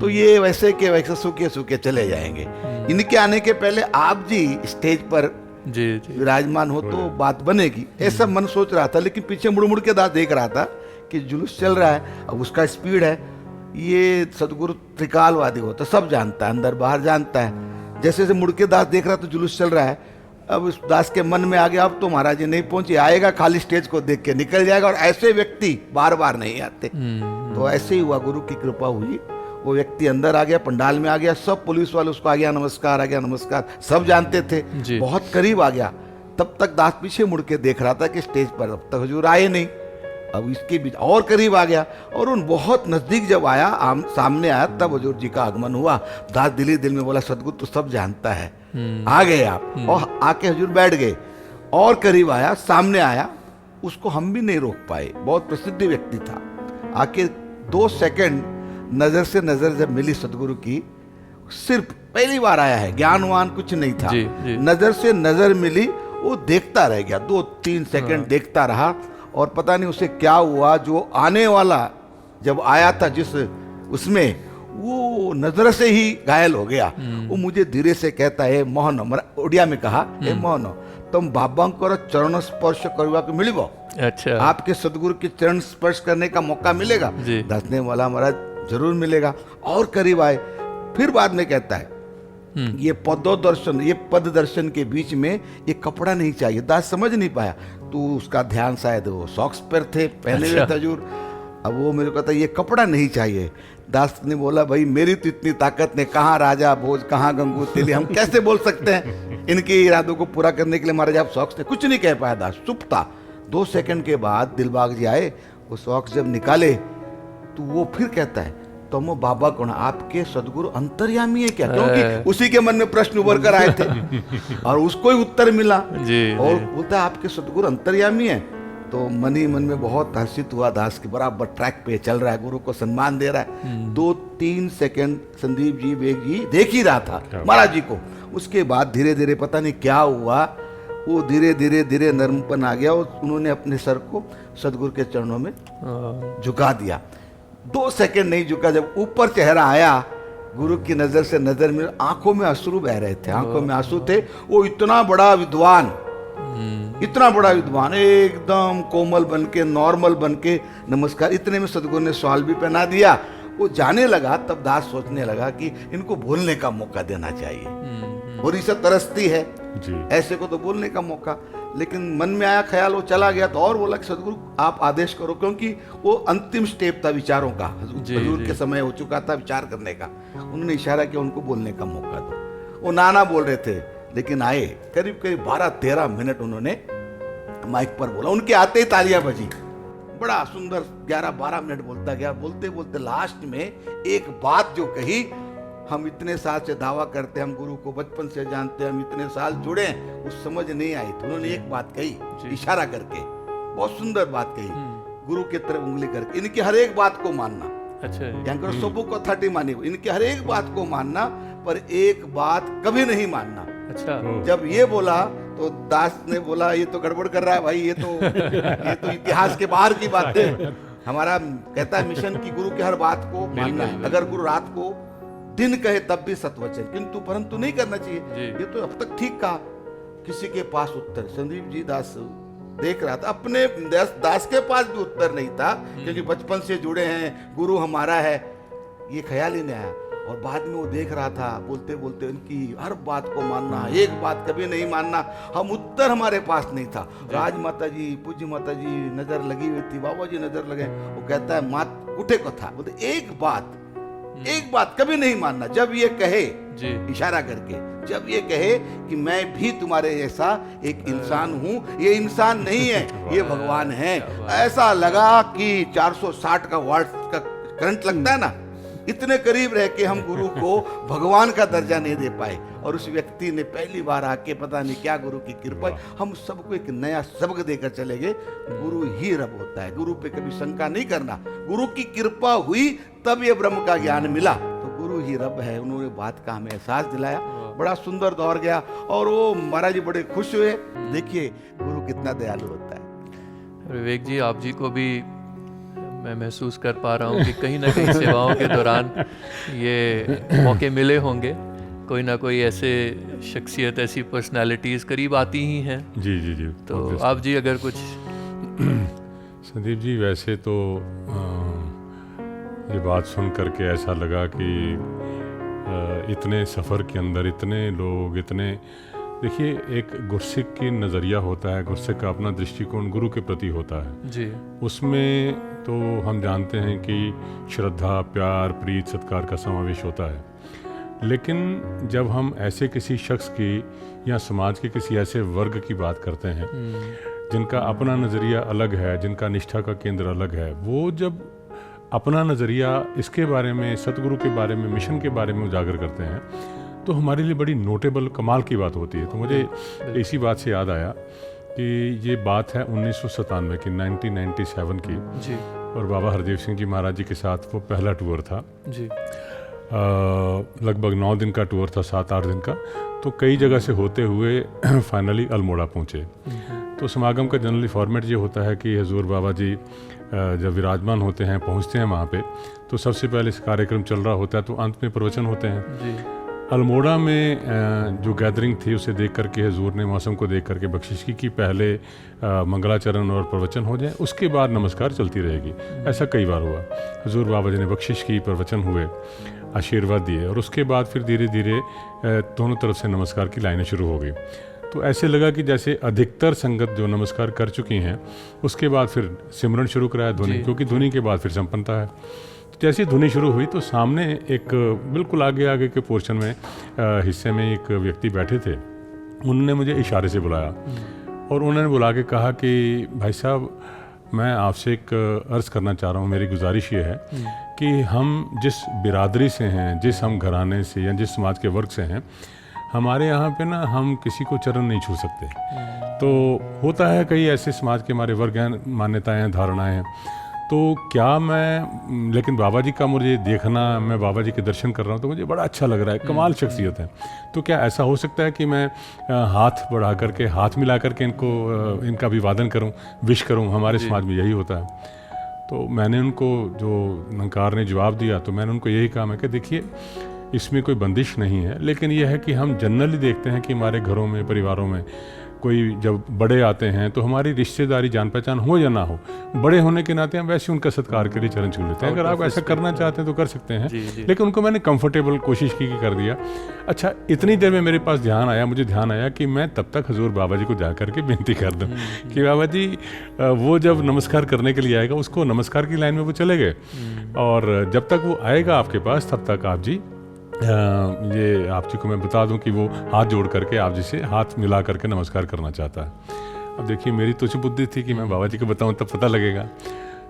तो ये वैसे के वैसे सूखे सूखे चले जाएंगे। इनके आने के पहले आप जी स्टेज पर जी जी। विराजमान हो तो बात बनेगी, ऐसा मन सोच रहा था। लेकिन पीछे मुड़ मुड़ के दास देख रहा था कि जुलूस चल रहा है, अब उसका स्पीड है। ये सदगुरु त्रिकालवादी होता, सब जानता है, अंदर बाहर जानता है। जैसे जैसे मुड़ के दास देख रहा तो जुलूस चल रहा है। अब उस दास के मन में आ गया, अब तो महाराज जी नहीं पहुंचे, आएगा खाली स्टेज को देख के निकल जाएगा। और ऐसे व्यक्ति बार बार नहीं आते। तो ऐसे ही हुआ, गुरु की कृपा हुई। वो व्यक्ति अंदर आ गया, पंडाल में आ गया, सब पुलिस वाले उसको आ गया नमस्कार, आ गया नमस्कार, सब जानते थे। बहुत करीब आ गया। तब तक दास पीछे मुड़ के देख रहा था कि स्टेज पर अब तक हजूर आए नहीं। अब इसके बीच और करीब आ गया, और उन बहुत नजदीक जब आया, सामने आया, तब हजूर जी का आगमन हुआ। दास दिल ही दिल में बोला, सदगुरु तो सब जानता है, आ गए आप। और आके हजूर बैठ गए। और करीब आया, सामने आया, उसको हम भी नहीं रोक पाए, बहुत प्रसिद्ध व्यक्ति था। आके 2 सेकंड नजर से नजर जब मिली सदगुरु की, सिर्फ पहली बार आया है, ज्ञानवान कुछ नहीं था। जी, जी। नजर से नजर मिली, वो देखता रह गया, 2-3 सेकंड देखता रहा। और पता नहीं उसे क्या हुआ, जो आने वाला जब आया था जिस उसमें, वो नजर से ही घायल हो गया। वो मुझे धीरे से कहता है, मोहन, उड़िया में कहा, ए मोहन, तुम बाबांकर चरण स्पर्श करवा के मिलिबो। अच्छा। आपके सदगुरु के चरण स्पर्श करने का मौका मिलेगा? जी। दासने वाला महाराज जरूर मिलेगा। और करीब आए, फिर बाद में कहता है, ये पदोदर्शन, ये पद दर्शन के बीच में ये कपड़ा नहीं चाहिए। दास समझ नहीं पाया, तो उसका ध्यान शायद वो सॉक्स पर थे, पहने हुए अच्छा। हजूर। अब वो मेरे को कहता है ये कपड़ा नहीं चाहिए। दास ने बोला, भाई मेरी तो इतनी ताकत नहीं, कहाँ राजा भोज, कहाँ गंगू तेली, हम कैसे बोल सकते हैं इनके इरादों को पूरा करने के लिए महाराज आप सॉक्स थे। कुछ नहीं कह पाया दास, चुप था। 2 सेकंड के बाद दिलबाग जी आए, वो सॉक्स जब निकाले तो वो फिर कहता है, तुम बाबा कौन? आपके सदगुरु अंतर्यामी है क्या? क्योंकि उसी के मन में प्रश्न उभर कर आए थे और उसको ही उत्तर मिला। जी, और जी। बोलता है आपके सदगुरु अंतर्यामी है। तो मन ही मन में बहुत हर्षित हुआ, दास के बराबर ट्रैक पे चल रहा है, गुरु को सम्मान दे रहा है। 2-3 सेकंड संदीप जी, बेग जी देख ही रहा था महाराज जी को। उसके बाद धीरे धीरे पता नहीं क्या हुआ, वो धीरे धीरे धीरे नर्मपन आ गया और उन्होंने अपने सर को सदगुरु के चरणों में झुका दिया। 2 सेकंड नहीं झुका, जब ऊपर चेहरा आया, गुरु की नजर से नजर में, आंखों में अश्रु बह रहे थे, आंखों में आंसू थे। वो इतना बड़ा विद्वान, इतना बड़ा विद्वान, एकदम कोमल बनके, नॉर्मल बनके नमस्कार। इतने में सदगुरु ने सवाल भी पहना दिया। वो जाने लगा, तब दास सोचने लगा कि इनको बोलने का मौका देना चाहिए। और इसे तरसती है जी। ऐसे को तो बोलने का मौका। लेकिन मन में आया ख्याल, वो चला गया। तो और बोला कि सदगुरु आप आदेश करो, क्योंकि वो अंतिम स्टेप था विचारों का, हजूर के समय हो चुका था विचार करने का। उन्होंने इशारा किया उनको बोलने का मौका दो। वो नाना बोल रहे थे, लेकिन आए करीब करीब 12-13 मिनट उन्होंने माइक पर बोला। उनके आते ही तालियां बजी, बड़ा सुंदर 11-12 मिनट बोलता गया। बोलते बोलते लास्ट में एक बात जो कही, हम इतने साल से दावा करते हैं, हम गुरु को बचपन से जानते हैं, हम इतने साल जुड़े हैं, वो समझ नहीं आई। तो उन्होंने एक बात कही इशारा करके, बहुत सुंदर बात कही, गुरु की तरफ उंगली करके, इनकी हर एक बात को मानना। अच्छा। यहाँ सबों को 30 मानी, इनकी हर एक बात को मानना, पर एक बात कभी नहीं मानना। अच्छा। जब ये बोला तो दास ने बोला ये तो गड़बड़ कर रहा है भाई, ये तो इतिहास के बाहर की बात है। हमारा कहता है मिशन की गुरु की हर बात को मानना है। अगर गुरु रात को दिन कहे तब भी सत्वचन, किंतु परंतु नहीं करना चाहिए। ये तो अब तक ठीक कहा। किसी के पास उत्तर, संदीप जी दास देख रहा था, अपने दास के पास भी उत्तर नहीं था, क्योंकि बचपन से जुड़े हैं, गुरु हमारा है, ये ख्याल ही नहीं आया। और बाद में वो देख रहा था, बोलते बोलते उनकी हर बात को मानना, एक बात कभी नहीं मानना। हम उत्तर हमारे पास नहीं था। राज माता जी, पूज्य माता जी नजर लगी हुई थी, बाबा जी नजर लगे। वो कहता है मात उठे को था, बोलते एक बात कभी नहीं मानना। जब ये कहे इशारा करके, जब ये कहे कि मैं भी तुम्हारे जैसा एक इंसान हूं, ये इंसान नहीं है, ये भगवान है। ऐसा लगा कि 460 का वाट का करंट लगता है ना, इतने करीब रह के हम गुरु को भगवान का दर्जा नहीं दे पाए। और उस व्यक्ति ने पहली बार आके, पता नहीं क्या गुरु की कृपा, हम सबको एक नया सबक देकर चले गए। गुरु ही रब होता है, गुरु पे कभी शंका नहीं करना। गुरु की कृपा हुई तब ये ब्रह्म का ज्ञान मिला, तो गुरु ही रब है। उन्होंने बात का हमें एहसास दिलाया, बड़ा सुंदर दौर गया। और वो महाराज जी बड़े खुश हुए। देखिए गुरु कितना दयालु होता है। विवेक जी, आप जी को भी मैं महसूस कर पा रहा हूँ कि कहीं ना कहीं सेवाओं के दौरान ये मौके मिले होंगे, कोई ना कोई ऐसे शख्सियत, ऐसी पर्सनालिटीज़ करीब आती ही हैं। जी जी जी। तो आप जी अगर कुछ। संदीप जी, वैसे तो ये बात सुन करके ऐसा लगा कि इतने सफ़र के अंदर इतने लोग, इतने, देखिए एक गुरसिक की नज़रिया होता है, गुरसिक का अपना दृष्टिकोण गुरु के प्रति होता है जी। उसमें तो हम जानते हैं कि श्रद्धा, प्यार, प्रीत, सत्कार का समावेश होता है। लेकिन जब हम ऐसे किसी शख्स की या समाज के किसी ऐसे वर्ग की बात करते हैं जिनका अपना नज़रिया अलग है, जिनका निष्ठा का केंद्र अलग है, वो जब अपना नज़रिया इसके बारे में, सतगुरु के बारे में, मिशन के बारे में उजागर करते हैं, तो हमारे लिए बड़ी नोटेबल, कमाल की बात होती है। तो मुझे इसी बात से याद आया कि ये बात है 1997 की, 1997 की जी। और बाबा हरदेव सिंह जी महाराज जी के साथ वो पहला टूर था जी। लगभग 9 दिन का टूर था, 7-8 दिन का। तो कई जगह से होते हुए फाइनली अल्मोड़ा पहुँचे। तो समागम का जनरली फॉर्मेट ये होता है कि हजूर बाबा जी जब विराजमान होते हैं, पहुँचते हैं वहाँ पे, तो सबसे पहले इस कार्यक्रम चल रहा होता है, तो अंत में प्रवचन होते हैं जी। अल्मोड़ा में जो गैदरिंग थी उसे देख करके हजूर ने मौसम को देख करके बख्शिश की कि पहले मंगलाचरण और प्रवचन हो जाए, उसके बाद नमस्कार चलती रहेगी। ऐसा कई बार हुआ। हजूर बाबा जी ने बख्शिश की, प्रवचन हुए, आशीर्वाद दिए, और उसके बाद फिर धीरे धीरे दोनों तरफ से नमस्कार की लाइनें शुरू हो गई। तो ऐसे लगा कि जैसे अधिकतर संगत जो नमस्कार कर चुकी हैं, उसके बाद फिर सिमरन शुरू कराया धुनी, क्योंकि धुनी के बाद फिर संपन्नता है। जैसे धुनी शुरू हुई तो सामने एक बिल्कुल आगे के पोर्शन में हिस्से में एक व्यक्ति बैठे थे। उन्होंने मुझे इशारे से बुलाया और उन्होंने बुला के कहा कि भाई साहब, मैं आपसे एक अर्ज़ करना चाह रहा हूँ, मेरी गुजारिश ये है कि हम जिस बिरादरी से हैं, जिस हम घराने से या जिस समाज के वर्ग से हैं, हमारे यहाँ पे ना हम किसी को चरण नहीं छू सकते। तो होता है कई ऐसे समाज के हमारे वर्ग हैं, मान्यताएँ हैं, धारणाएँ हैं। तो क्या मैं, लेकिन बाबा जी का मुझे देखना, मैं बाबा जी के दर्शन कर रहा हूँ तो मुझे बड़ा अच्छा लग रहा है, कमाल शख्सियत है। तो क्या ऐसा हो सकता है कि मैं हाथ बढ़ा करके, हाथ मिला करके इनका अभिवादन करूँ, विश करूँ? हमारे समाज में यही होता है। तो मैंने उनको, जो नंकार ने जवाब दिया, तो मैंने उनको यही कहा, मैं कि देखिए इसमें कोई बंदिश नहीं है, लेकिन यह है कि हम जनरली देखते हैं कि हमारे घरों में, परिवारों में कोई जब बड़े आते हैं तो हमारी रिश्तेदारी, जान पहचान हो या ना हो, बड़े होने के नाते हम वैसे उनका सत्कार के लिए चरण छू लेते हैं। अगर आप ऐसा करना चाहते हैं तो कर सकते हैं। लेकिन उनको मैंने कंफर्टेबल कोशिश की कि कर दिया। अच्छा, इतनी देर में मेरे पास मुझे ध्यान आया कि मैं तब तक हजूर बाबा जी को जा करके विनती कर दूँ कि बाबा जी वो जब नमस्कार करने के लिए आएगा, उसको नमस्कार की लाइन में वो चले गए, और जब तक वो आएगा आपके पास, तब तक आप जी, ये आप जी को मैं बता दूं कि वो हाथ जोड़ करके आप जी से हाथ मिला करके नमस्कार करना चाहता है। अब देखिए मेरी तुच्छ बुद्धि थी कि मैं बाबा जी को बताऊं तब पता लगेगा।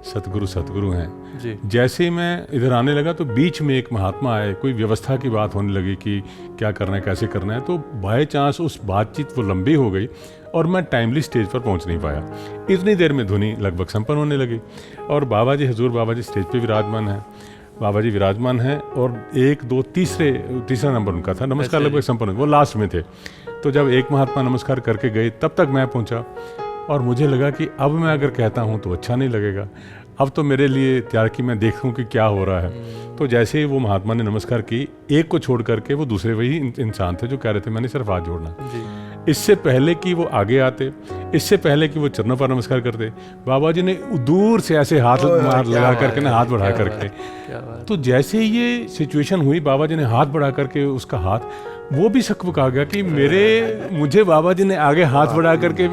सतगुरु हैं जी। जैसे ही मैं इधर आने लगा तो बीच में एक महात्मा आए, कोई व्यवस्था की बात होने लगी कि क्या करना है, कैसे करना है। तो बाय चांस उस बातचीत वो लंबी हो गई और मैं टाइमली स्टेज पर पहुंच नहीं पाया। इतनी देर में धुनी लगभग संपन्न होने लगी और बाबा जी, हजूर बाबा जी स्टेज पे विराजमान है। बाबा जी विराजमान हैं और 1 2 तीसरा नंबर उनका था, नमस्कार अच्छा लगभग संपन्न, वो लास्ट में थे। तो जब एक महात्मा नमस्कार करके गए तब तक मैं पहुंचा और मुझे लगा कि अब मैं अगर कहता हूं तो अच्छा नहीं लगेगा, अब तो मेरे लिए तैयार कि मैं देखूं कि क्या हो रहा है। तो जैसे ही वो महात्मा ने नमस्कार की, एक को छोड़ करके वो दूसरे वही इंसान थे जो कह रहे थे मैंने सिर्फ हाथ जोड़ना। इससे पहले कि वो आगे आते, इससे पहले कि वो चरणों पर नमस्कार करते, बाबा जी ने दूर से ऐसे हाथ लगा करके ना, हाथ बढ़ा करके, तो जैसे ही ये सिचुएशन हुई बाबा जी ने हाथ बढ़ा करके उसका हाथ, वो भी शक आ गया कि मुझे बाबा जी ने आगे हाथ बढ़ा करके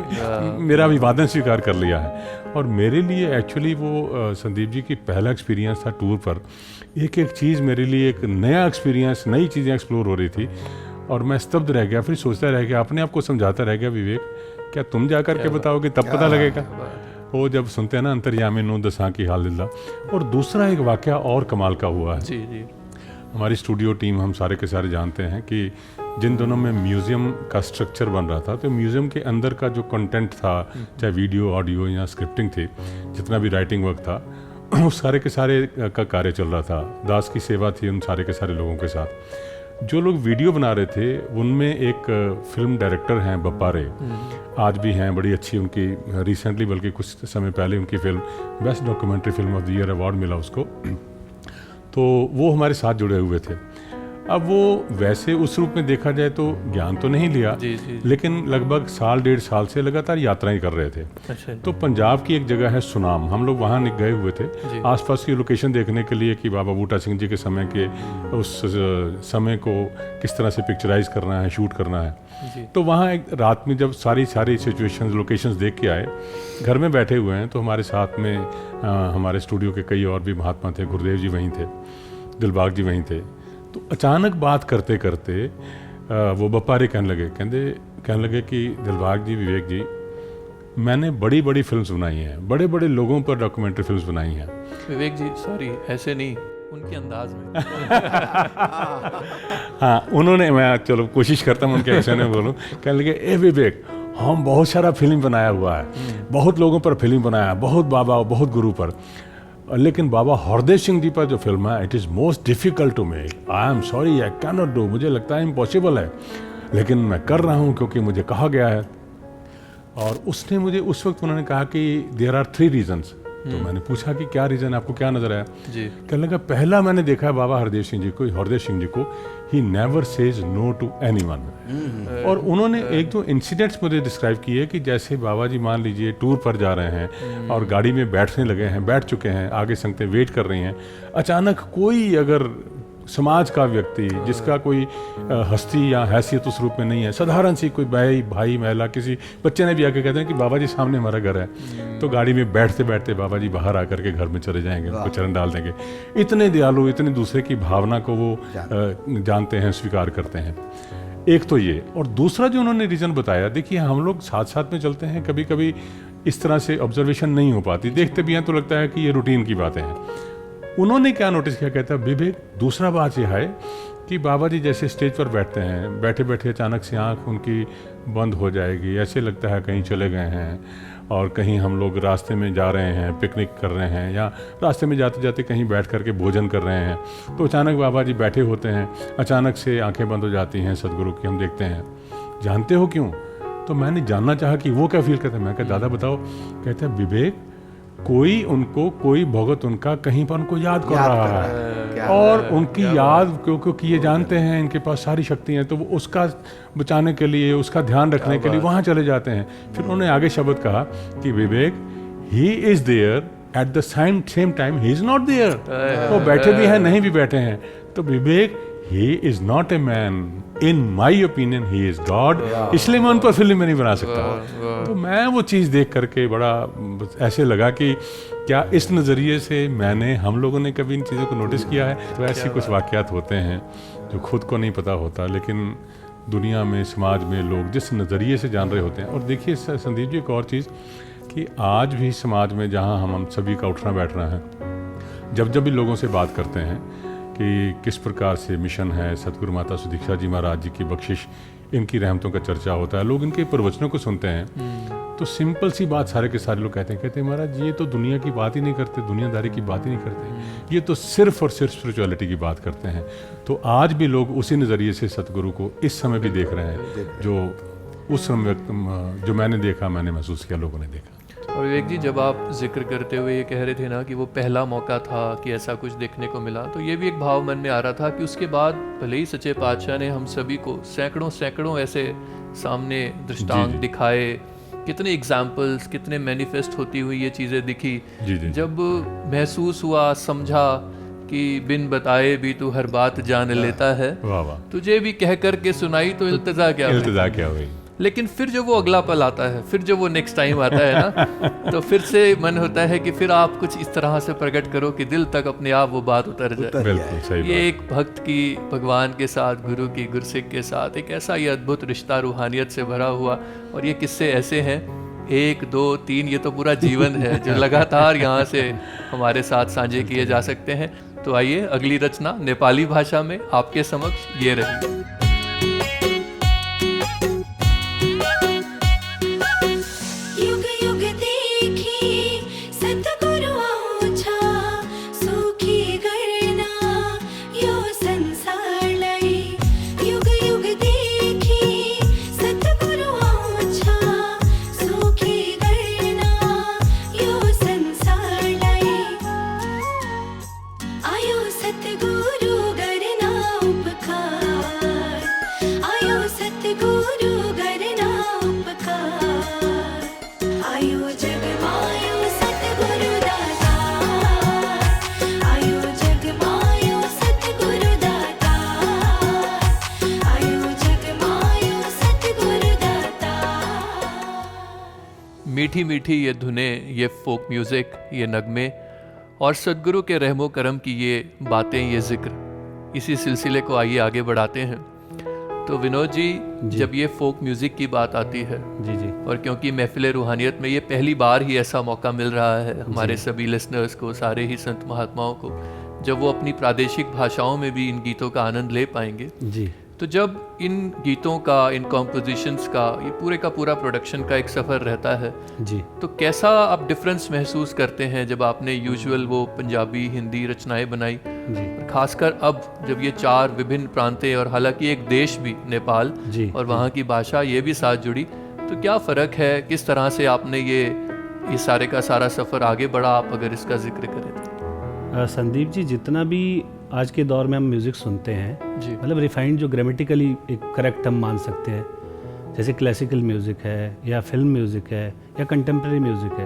मेरा अभिवादन स्वीकार कर लिया है। और मेरे लिए एक्चुअली वो संदीप जी की पहला एक्सपीरियंस था टूर पर। एक एक चीज़ मेरे लिए एक नया एक्सपीरियंस, नई चीज़ें एक्सप्लोर हो रही थी और मैं स्तब्ध रह गया। फिर सोचता रह गया, अपने आप को समझाता रह गया, विवेक क्या तुम जा कर के बताओगे तब पता लगेगा। वो जब सुनते हैं ना अंतर्यामी नो दसां की हाल दिल्ला। और दूसरा एक वाकया और कमाल का हुआ है। जी। हमारी स्टूडियो टीम हम सारे के सारे जानते हैं कि जिन दोनों में म्यूज़ियम का स्ट्रक्चर बन रहा था, तो म्यूज़ियम के अंदर का जो कंटेंट था, चाहे वीडियो ऑडियो या स्क्रिप्टिंग थी, जितना भी राइटिंग वर्क था, उस सारे के सारे का कार्य चल रहा था। दास की सेवा थी उन सारे के सारे लोगों के साथ। जो लोग वीडियो बना रहे थे उनमें एक फिल्म डायरेक्टर हैं बप्पा रे, आज भी हैं, बड़ी अच्छी उनकी रिसेंटली बल्कि कुछ समय पहले उनकी film best documentary film of the year award मिला उसको। तो वो हमारे साथ जुड़े हुए थे। अब वो वैसे उस रूप में देखा जाए तो ज्ञान तो नहीं लिया, लेकिन लगभग 1.5 साल से लगातार यात्राएं कर रहे थे। अच्छा। तो पंजाब की एक जगह है सुनाम, हम लोग वहाँ गए हुए थे आसपास की लोकेशन देखने के लिए कि बाबा बूटा सिंह जी के समय के उस समय को किस तरह से पिक्चराइज करना है, शूट करना है। तो वहाँ एक रात में जब सारी सिचुएशन लोकेशंस देख के आए, घर में बैठे हुए हैं, तो हमारे साथ में हमारे स्टूडियो के कई और भी महात्मा थे, गुरुदेव जी वहीं थे, दिलबाग जी वहीं थे। तो अचानक बात करते करते वो बप्पारे कहने लगे कि दिलबाग जी, विवेक जी, मैंने बड़ी बड़ी फिल्म्स बनाई हैं, बड़े बड़े लोगों पर डॉक्यूमेंट्री फिल्म्स बनाई हैं। विवेक जी सॉरी, ऐसे नहीं, उनके अंदाज में। हाँ, उन्होंने, मैं चलो कोशिश करता हूँ उनके ऐसे में बोलूँ। कहने लगे ए विवेक, हम बहुत सारा फिल्म बनाया हुआ है, बहुत लोगों पर फिल्म बनाया, बहुत बाबा, बहुत गुरु पर, लेकिन बाबा हरदेव सिंह जी पर जो फिल्म है, it is most difficult to make. I am sorry, I can not do, मुझे लगता है इम्पॉसिबल है, लेकिन मैं कर रहा हूँ क्योंकि मुझे कहा गया है। और उसने मुझे उस वक्त उन्होंने कहा कि देयर आर 3 रीजन्स। तो मैंने पूछा कि क्या रीज़न, आपको क्या नज़र आया? कहने लगा, पहला मैंने देखा है बाबा हरदेव सिंह जी को, he never says no to anyone. और उन्होंने एक दो इंसिडेंट्स मुझे डिस्क्राइब किए कि जैसे बाबा जी मान लीजिए टूर पर जा रहे हैं और गाड़ी में बैठने लगे हैं, बैठ चुके हैं, आगे संगतें वेट कर रही हैं, अचानक कोई अगर समाज का व्यक्ति जिसका कोई हस्ती या हैसियत उस रूप में नहीं है, साधारण सी कोई भाई महिला, किसी बच्चे ने भी आके कहते हैं कि बाबा जी सामने हमारा घर है, तो गाड़ी में बैठते बैठते बाबा जी बाहर आकर के घर में चले जाएंगे, उनको चरण डाल देंगे। इतने दयालु, इतने दूसरे की भावना को वो जानते हैं, स्वीकार करते हैं। एक तो ये, और दूसरा जो उन्होंने रीज़न बताया, देखिए हम लोग साथ साथ में चलते हैं, कभी कभी इस तरह से ऑब्जर्वेशन नहीं हो पाती, देखते भी हैं तो लगता है कि ये रूटीन की बातें हैं। उन्होंने क्या नोटिस किया, कहता है विवेक, दूसरा बात यह है कि बाबा जी जैसे स्टेज पर बैठते हैं, बैठे बैठे अचानक से आँख उनकी बंद हो जाएगी, ऐसे लगता है कहीं चले गए हैं, और कहीं हम लोग रास्ते में जा रहे हैं, पिकनिक कर रहे हैं, या रास्ते में जाते जाते कहीं बैठ करके भोजन कर रहे हैं, तो अचानक बाबा जी बैठे होते हैं, अचानक से आंखें बंद हो जाती हैं सदगुरु की, हम देखते हैं। जानते हो क्यों? तो मैंने जानना चाहा कि वो क्या फील करते हैं। मैं कहा दादा बताओ। कहते हैं विवेक, कोई भगत उनका कहीं पर उनको याद कर रहा है, और उनकी याद क्योंकि ये जानते हैं इनके पास सारी शक्ति हैं, तो वो उसका बचाने के लिए, उसका ध्यान रखने के लिए वहाँ चले जाते हैं। फिर उन्होंने आगे शब्द कहा कि Vivek, he is there at the same time he is not there. वो बैठे भी हैं, नहीं भी बैठे हैं। तो Vivek, he is not a man, in my opinion he is God, इसलिए मैं उन पर फिल्म में नहीं बना सकता। तो मैं वो चीज़ देख करके बड़ा ऐसे लगा कि क्या इस नज़रिए से हम लोगों ने कभी इन चीज़ों को नोटिस किया है? तो ऐसे कुछ वाक़यात होते हैं जो खुद को नहीं पता होता, लेकिन दुनिया में, समाज में लोग जिस नज़रिए से जान रहे होते हैं। और देखिए संदीप जी, एक और चीज़ कि आज भी समाज में जहाँ हम सभी का उठना बैठना है, जब भी लोगों से बात करते हैं कि किस प्रकार से मिशन है, सतगुरु माता सुदीक्षा जी महाराज जी की बख्शिश, इनकी रहमतों का चर्चा होता है, लोग इनके प्रवचनों को सुनते हैं, तो सिंपल सी बात सारे के सारे लोग कहते हैं महाराज ये तो दुनिया की बात ही नहीं करते, दुनियादारी की बात ही नहीं करते, ये तो सिर्फ और सिर्फ स्पिरिचुअलिटी की बात करते हैं। तो आज भी लोग उसी नज़रिए से सतगुरु को इस समय भी देख रहे हैं, जो उस समय जो मैंने देखा, मैंने महसूस किया, लोगों ने देखा। और विवेक जी, जब आप जिक्र करते हुए ये कह रहे थे ना कि वो पहला मौका था कि ऐसा कुछ देखने को मिला, तो ये भी एक भाव मन में आ रहा था कि उसके बाद भले ही सच्चे पातशाह ने हम सभी को सैकड़ों ऐसे सामने दृष्टांत दिखाए, कितने एग्जाम्पल्स, कितने मैनिफेस्ट होती हुई ये चीज़ें दिखी, जब महसूस हुआ, समझा कि बिन बताए भी तू हर बात जान लेता है, वाह वाह, तुझे भी कह कर के सुनाई तो इल्तिजा क्या हुई। लेकिन फिर जब वो अगला पल आता है, फिर जब वो नेक्स्ट टाइम आता है ना, तो फिर से मन होता है कि फिर आप कुछ इस तरह से प्रकट करो कि दिल तक अपने आप वो बात उतर जाए। बिल्कुल सही ये एक भक्त की भगवान के साथ, गुरु की, गुरसिक के साथ एक ऐसा ये अद्भुत रिश्ता रूहानियत से भरा हुआ। और ये किस्से ऐसे हैं, 1 2 3, ये तो पूरा जीवन है जो लगातार यहाँ से हमारे साथ साझे किए जा सकते हैं। तो आइए अगली रचना नेपाली भाषा में आपके समक्ष ये रही। मीठी मीठी ये धुनें, ये फोक म्यूज़िक, ये नगमे और सद्गुरु के रहमो करम की ये बातें, ये जिक्र, इसी सिलसिले को आइए आगे बढ़ाते हैं। तो विनोद जी, जब ये फोक म्यूज़िक की बात आती है, जी, और क्योंकि महफिल रूहानियत में ये पहली बार ही ऐसा मौका मिल रहा है हमारे सभी लिसनर्स को, सारे ही संत महात्माओं को, जब वो अपनी प्रादेशिक भाषाओं में भी इन गीतों का आनंद ले पाएंगे, जी, तो जब इन गीतों का, इन कॉम्पोजिशंस का, ये पूरे का पूरा प्रोडक्शन का एक सफ़र रहता है, जी, तो कैसा आप डिफरेंस महसूस करते हैं जब आपने यूजुअल वो पंजाबी, हिंदी रचनाएं बनाई, जी, खासकर अब जब ये 4 विभिन्न प्रांतें और हालांकि एक देश भी नेपाल, जी, और वहाँ की भाषा ये भी साथ जुड़ी, तो क्या फ़र्क है, किस तरह से आपने ये सारे का सारा सफ़र आगे बढ़ा, आप अगर इसका जिक्र करें तो। संदीप जी, जितना भी आज के दौर में हम म्यूज़िक सुनते हैं, मतलब रिफाइंड, जो ग्रामेटिकली एक करेक्ट हम मान सकते हैं, जैसे क्लासिकल म्यूज़िक है या फिल्म म्यूज़िक है या कंटेम्प्रेरी म्यूज़िक है,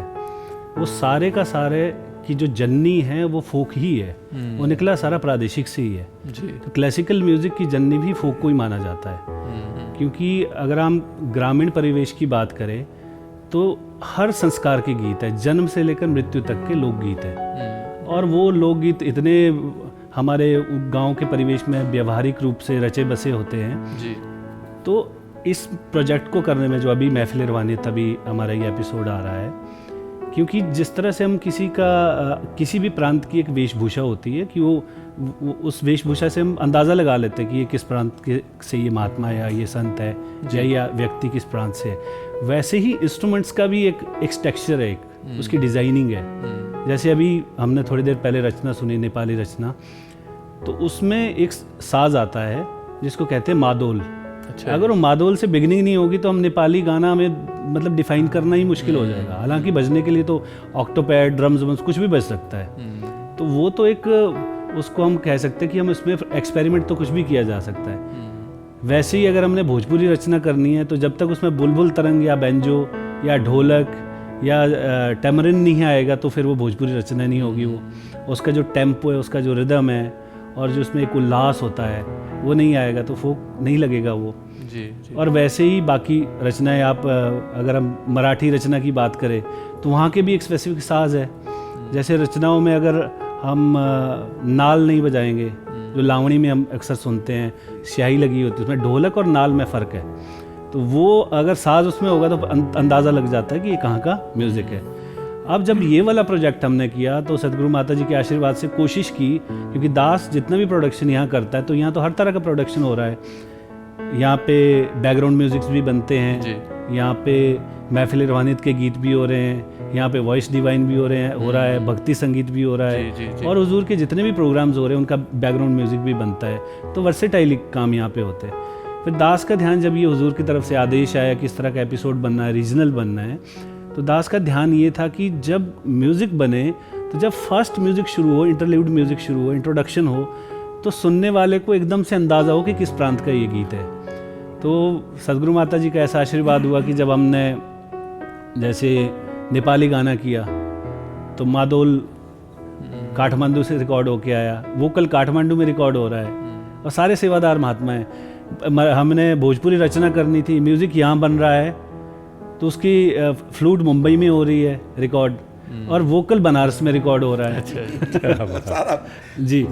वो सारे का सारे की जो जननी है वो फोक ही है, वो निकला सारा प्रादेशिक से ही है। तो क्लासिकल म्यूज़िक की जननी भी फोक को ही माना जाता है, क्योंकि अगर हम ग्रामीण परिवेश की बात करें तो हर संस्कार के गीत है, जन्म से लेकर मृत्यु तक के लोकगीत है, और वो लोकगीत इतने हमारे गांव के परिवेश में व्यवहारिक रूप से रचे बसे होते हैं, जी। तो इस प्रोजेक्ट को करने में, जो अभी महफिल रूहानियत, अभी हमारा ये एपिसोड आ रहा है, क्योंकि जिस तरह से हम किसी भी प्रांत की एक वेशभूषा होती है कि वो उस वेशभूषा से हम अंदाज़ा लगा लेते हैं कि ये किस प्रांत के से ये महात्मा या ये संत है, या व्यक्ति किस प्रांत से है। वैसे ही इंस्ट्रूमेंट्स का भी एक टेक्सचर है, उसकी डिज़ाइनिंग है। जैसे अभी हमने थोड़ी देर पहले रचना सुनी, नेपाली रचना, तो उसमें एक साज आता है जिसको कहते हैं मादोल। अच्छा। अगर वो मादोल से बिगनिंग नहीं होगी तो हम नेपाली गाना में मतलब डिफाइन करना ही मुश्किल हो जाएगा। हालांकि बजने के लिए तो ऑक्टोपैड, ड्रम्स कुछ भी बज सकता है, तो वो तो एक, उसको हम कह सकते हैं कि हम इसमें एक्सपेरिमेंट तो कुछ भी किया जा सकता है। वैसे ही अगर हमने भोजपुरी रचना करनी है तो जब तक उसमें बुलबुल तरंग या बैंजो या ढोलक या टैमरिन नहीं आएगा तो फिर वो भोजपुरी रचना नहीं होगी। वो उसका जो टेम्पो है, उसका जो रिदम है, और जो उसमें एक उल्लास होता है, वो नहीं आएगा तो फोक नहीं लगेगा वो। जी। और वैसे ही बाकी रचनाएं, आप अगर हम मराठी रचना की बात करें तो वहाँ के भी एक स्पेसिफिक साज है। जैसे रचनाओं में अगर हम नाल नहीं बजाएंगे, जो लावणी में हम अक्सर सुनते हैं, स्याही लगी होती है, उसमें ढोलक और नाल में फ़र्क है, तो वो अगर साज उसमें होगा तो अंदाज़ा लग जाता है कि ये कहाँ का म्यूज़िक है। अब जब ये वाला प्रोजेक्ट हमने किया तो सदगुरु माता जी के आशीर्वाद से कोशिश की, क्योंकि दास जितना भी प्रोडक्शन यहाँ करता है तो यहाँ तो हर तरह का प्रोडक्शन हो रहा है, यहाँ पे बैकग्राउंड म्यूजिक्स भी बनते हैं जी। यहाँ पे महफिल रूहानियत के गीत भी हो रहे हैं, यहाँ पे वॉइस डिवाइन भी हो रहा है, भक्ति संगीत भी हो रहा है, जी, जी। और हुजूर के जितने भी प्रोग्राम्स हो रहे हैं उनका बैकग्राउंड म्यूजिक भी बनता है। तो वर्सेटाइल काम यहाँ पे होते हैं। फिर दास का ध्यान, जब ये हुजूर की तरफ से आदेश आया कि इस तरह का एपिसोड बनना है, रीजनल बनना है, तो दास का ध्यान ये था कि जब म्यूज़िक बने तो जब फर्स्ट म्यूज़िक शुरू हो, इंटरल्यूड म्यूज़िक शुरू हो, इंट्रोडक्शन हो, तो सुनने वाले को एकदम से अंदाज़ा हो कि किस प्रांत का ये गीत है। तो सदगुरु माता जी का ऐसा आशीर्वाद हुआ कि जब हमने जैसे नेपाली गाना किया तो मादोल काठमांडू से रिकॉर्ड होके आया, वोकल काठमांडू में रिकॉर्ड हो रहा है, और सारे सेवादार महात्मा हैं। हमने भोजपुरी रचना करनी थी, म्यूज़िक यहाँ बन रहा है, तो उसकी फ्लूट मुंबई में हो रही है रिकॉर्ड, और वोकल बनारस में रिकॉर्ड हो रहा है। जी।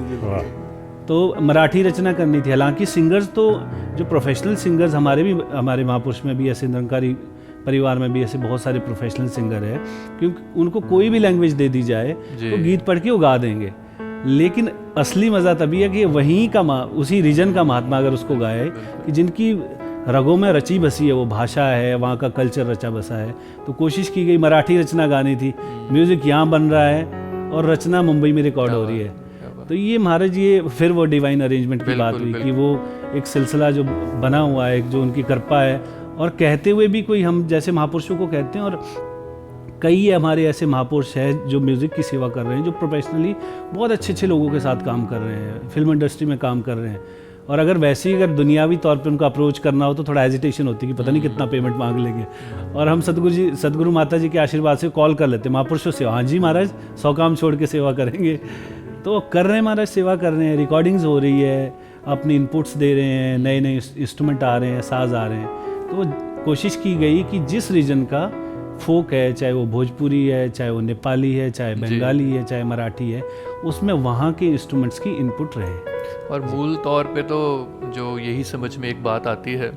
तो मराठी रचना करनी थी। हालांकि सिंगर्स तो जो प्रोफेशनल सिंगर्स हमारे महापुरुष में भी ऐसे, निरंकारी परिवार में भी ऐसे बहुत सारे प्रोफेशनल सिंगर हैं, क्योंकि उनको कोई भी लैंग्वेज दे दी जाए तो गीत पढ़ के वो गा देंगे। लेकिन असली मज़ा तभी है कि वहीं का उसी रीजन का महात्मा अगर उसको गाए, कि जिनकी रगों में रची बसी है वो भाषा है, वहाँ का कल्चर रचा बसा है। तो कोशिश की गई, मराठी रचना गानी थी, म्यूज़िक यहाँ बन रहा है और रचना मुंबई में रिकॉर्ड हो रही है। तो ये महाराज, ये फिर वो डिवाइन अरेंजमेंट की बात हुई कि वो एक सिलसिला जो बना हुआ है, जो उनकी कृपा है, और कहते हुए भी कोई हम जैसे महापुरुषों को कहते हैं, और कई हमारे ऐसे महापुरुष हैं जो म्यूज़िक की सेवा कर रहे हैं, जो प्रोफेशनली बहुत अच्छे लोगों के साथ काम कर रहे हैं, फिल्म इंडस्ट्री में काम कर रहे हैं। और अगर वैसे ही अगर दुनियावी तौर पे उनको अप्रोच करना हो तो थोड़ा हेजिटेशन होती है कि पता नहीं कितना पेमेंट मांग लेंगे, और हम सदगुरु माता जी के आशीर्वाद से कॉल कर लेते हैं महापुरुषों से, हाँ जी महाराज 100 काम छोड़ के सेवा करेंगे। तो कर रहे हैं महाराज, सेवा कर रहे हैं, रिकॉर्डिंग्स हो रही है, अपनी इनपुट्स दे रहे हैं, नए नए इंस्ट्रूमेंट आ रहे हैं, साज आ रहे हैं। तो कोशिश की गई कि जिस रीजन का फोक है, चाहे वो भोजपुरी है, चाहे वो नेपाली है, चाहे बंगाली है, चाहे मराठी है, उसमें वहाँ के इंस्ट्रूमेंट्स की इनपुट रहे। और मूल तौर पे तो जो यही समझ में एक बात आती है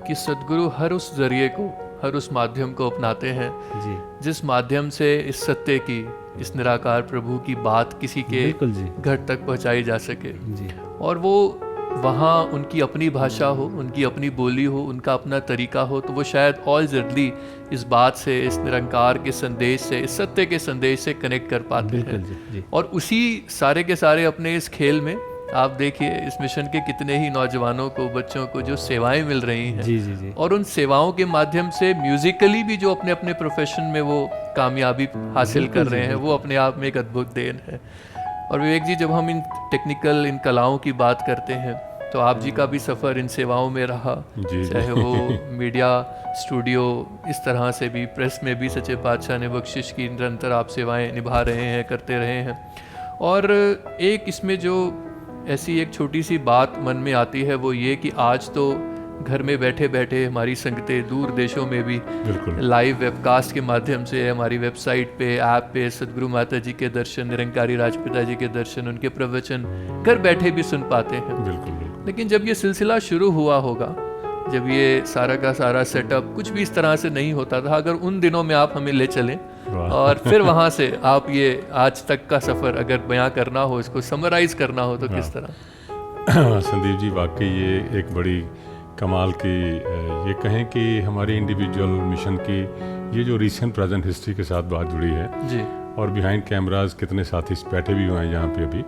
कि सद्गुरु हर उस जरिए को, हर उस माध्यम को अपनाते हैं जी, जिस माध्यम से इस सत्य की, इस निराकार प्रभु की बात किसी के बिल्कुल जी, घर तक पहुंचाई जा सके। जी, और वो वहाँ उनकी अपनी भाषा हो, उनकी अपनी बोली हो, उनका अपना तरीका हो, तो वो शायद और जल्दी इस बात से, इस निरंकार के संदेश से, इस सत्य के संदेश से कनेक्ट कर पाते बिल्कुल हैं। जी, जी। और उसी सारे के सारे अपने इस खेल में आप देखिए इस मिशन के कितने ही नौजवानों को, बच्चों को जो सेवाएं मिल रही हैं, जी जी जी, और उन सेवाओं के माध्यम से म्यूजिकली भी जो अपने अपने प्रोफेशन में वो कामयाबी हासिल कर रहे हैं, वो अपने आप में एक अद्भुत देन है। और विवेक जी, जब हम इन टेक्निकल, इन कलाओं की बात करते हैं, तो आप जी का भी सफ़र इन सेवाओं में रहा, चाहे वो मीडिया, स्टूडियो, इस तरह से भी प्रेस में भी सच्चे पातशाह ने बख्शिश की निरंतर आप सेवाएं निभा रहे हैं, करते रहे हैं। और एक इसमें जो ऐसी एक छोटी सी बात मन में आती है वो ये कि आज तो घर में बैठे बैठे हमारी संगतें दूर देशों में भी लाइव वेबकास्ट के माध्यम से, हमारी वेबसाइट पे, ऐप पे सदगुरु माता जी के दर्शन, निरंकारी राजपिता जी के दर्शन, उनके प्रवचन घर बैठे भी सुन पाते हैं। बिल्कुल। लेकिन जब ये सिलसिला शुरू हुआ होगा, जब ये सारा का सारा सेटअप कुछ भी इस तरह से नहीं होता था, अगर उन दिनों में आप हमें ले चलें और फिर वहाँ से आप ये आज तक का सफ़र अगर बयां करना हो, इसको समराइज़ करना हो, तो किस तरह? संदीप जी, वाकई ये एक बड़ी कमाल की, ये कहें कि हमारी इंडिविजुअल मिशन की ये जो रीसेंट प्रेजेंट हिस्ट्री के साथ बात जुड़ी है जी, और बिहाइंड कैमराज कितने साथी बैठे भी हुए हैं यहाँ पे अभी